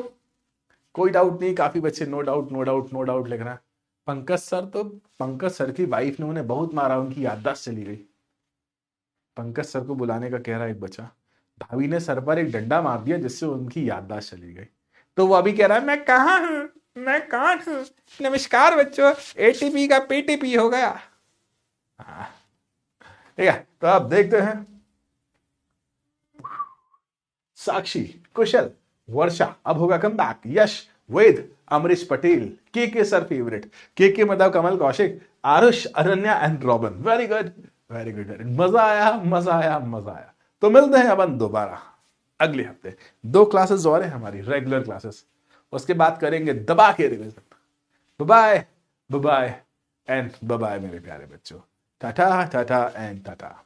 कोई डाउट नहीं, काफी बच्चे no doubt no doubt no doubt लिख रहे हैं। पंकज सर की वाइफ ने उन्हें बहुत मारा, उनकी याददाश्त चली गई। पंकज सर को बुलाने का कह रहा है एक बच्चा, भाभी ने सर पर एक डंडा मार दिया जिससे उनकी याददाश्त चली गई, तो वो अभी कह रहा है मैं कहाँ हूं, मैं कौन हूं। नमस्कार बच्चों, एटीपी का पीटीपी हो गया। हाँ, ठीक है, तो आप देखते हैं साक्षी, कुशल, वर्षा, अब होगा कम बैक, यश, वेद, अमरीश पटेल, के सर फेवरेट, के मतलब Kamal Kaushik, Aarush, Ananya and Robin. Very good very good very, मजा आया मजा आया मजा आया। तो मिलते हैं अपन दोबारा अगले हफ्ते, 2 क्लासेस और है हमारी रेगुलर क्लासेस, उसके बाद करेंगे दबा के revision. Bye bye and bye मेरे प्यारे बच्चों, टाटा टाटा एंड टाटा।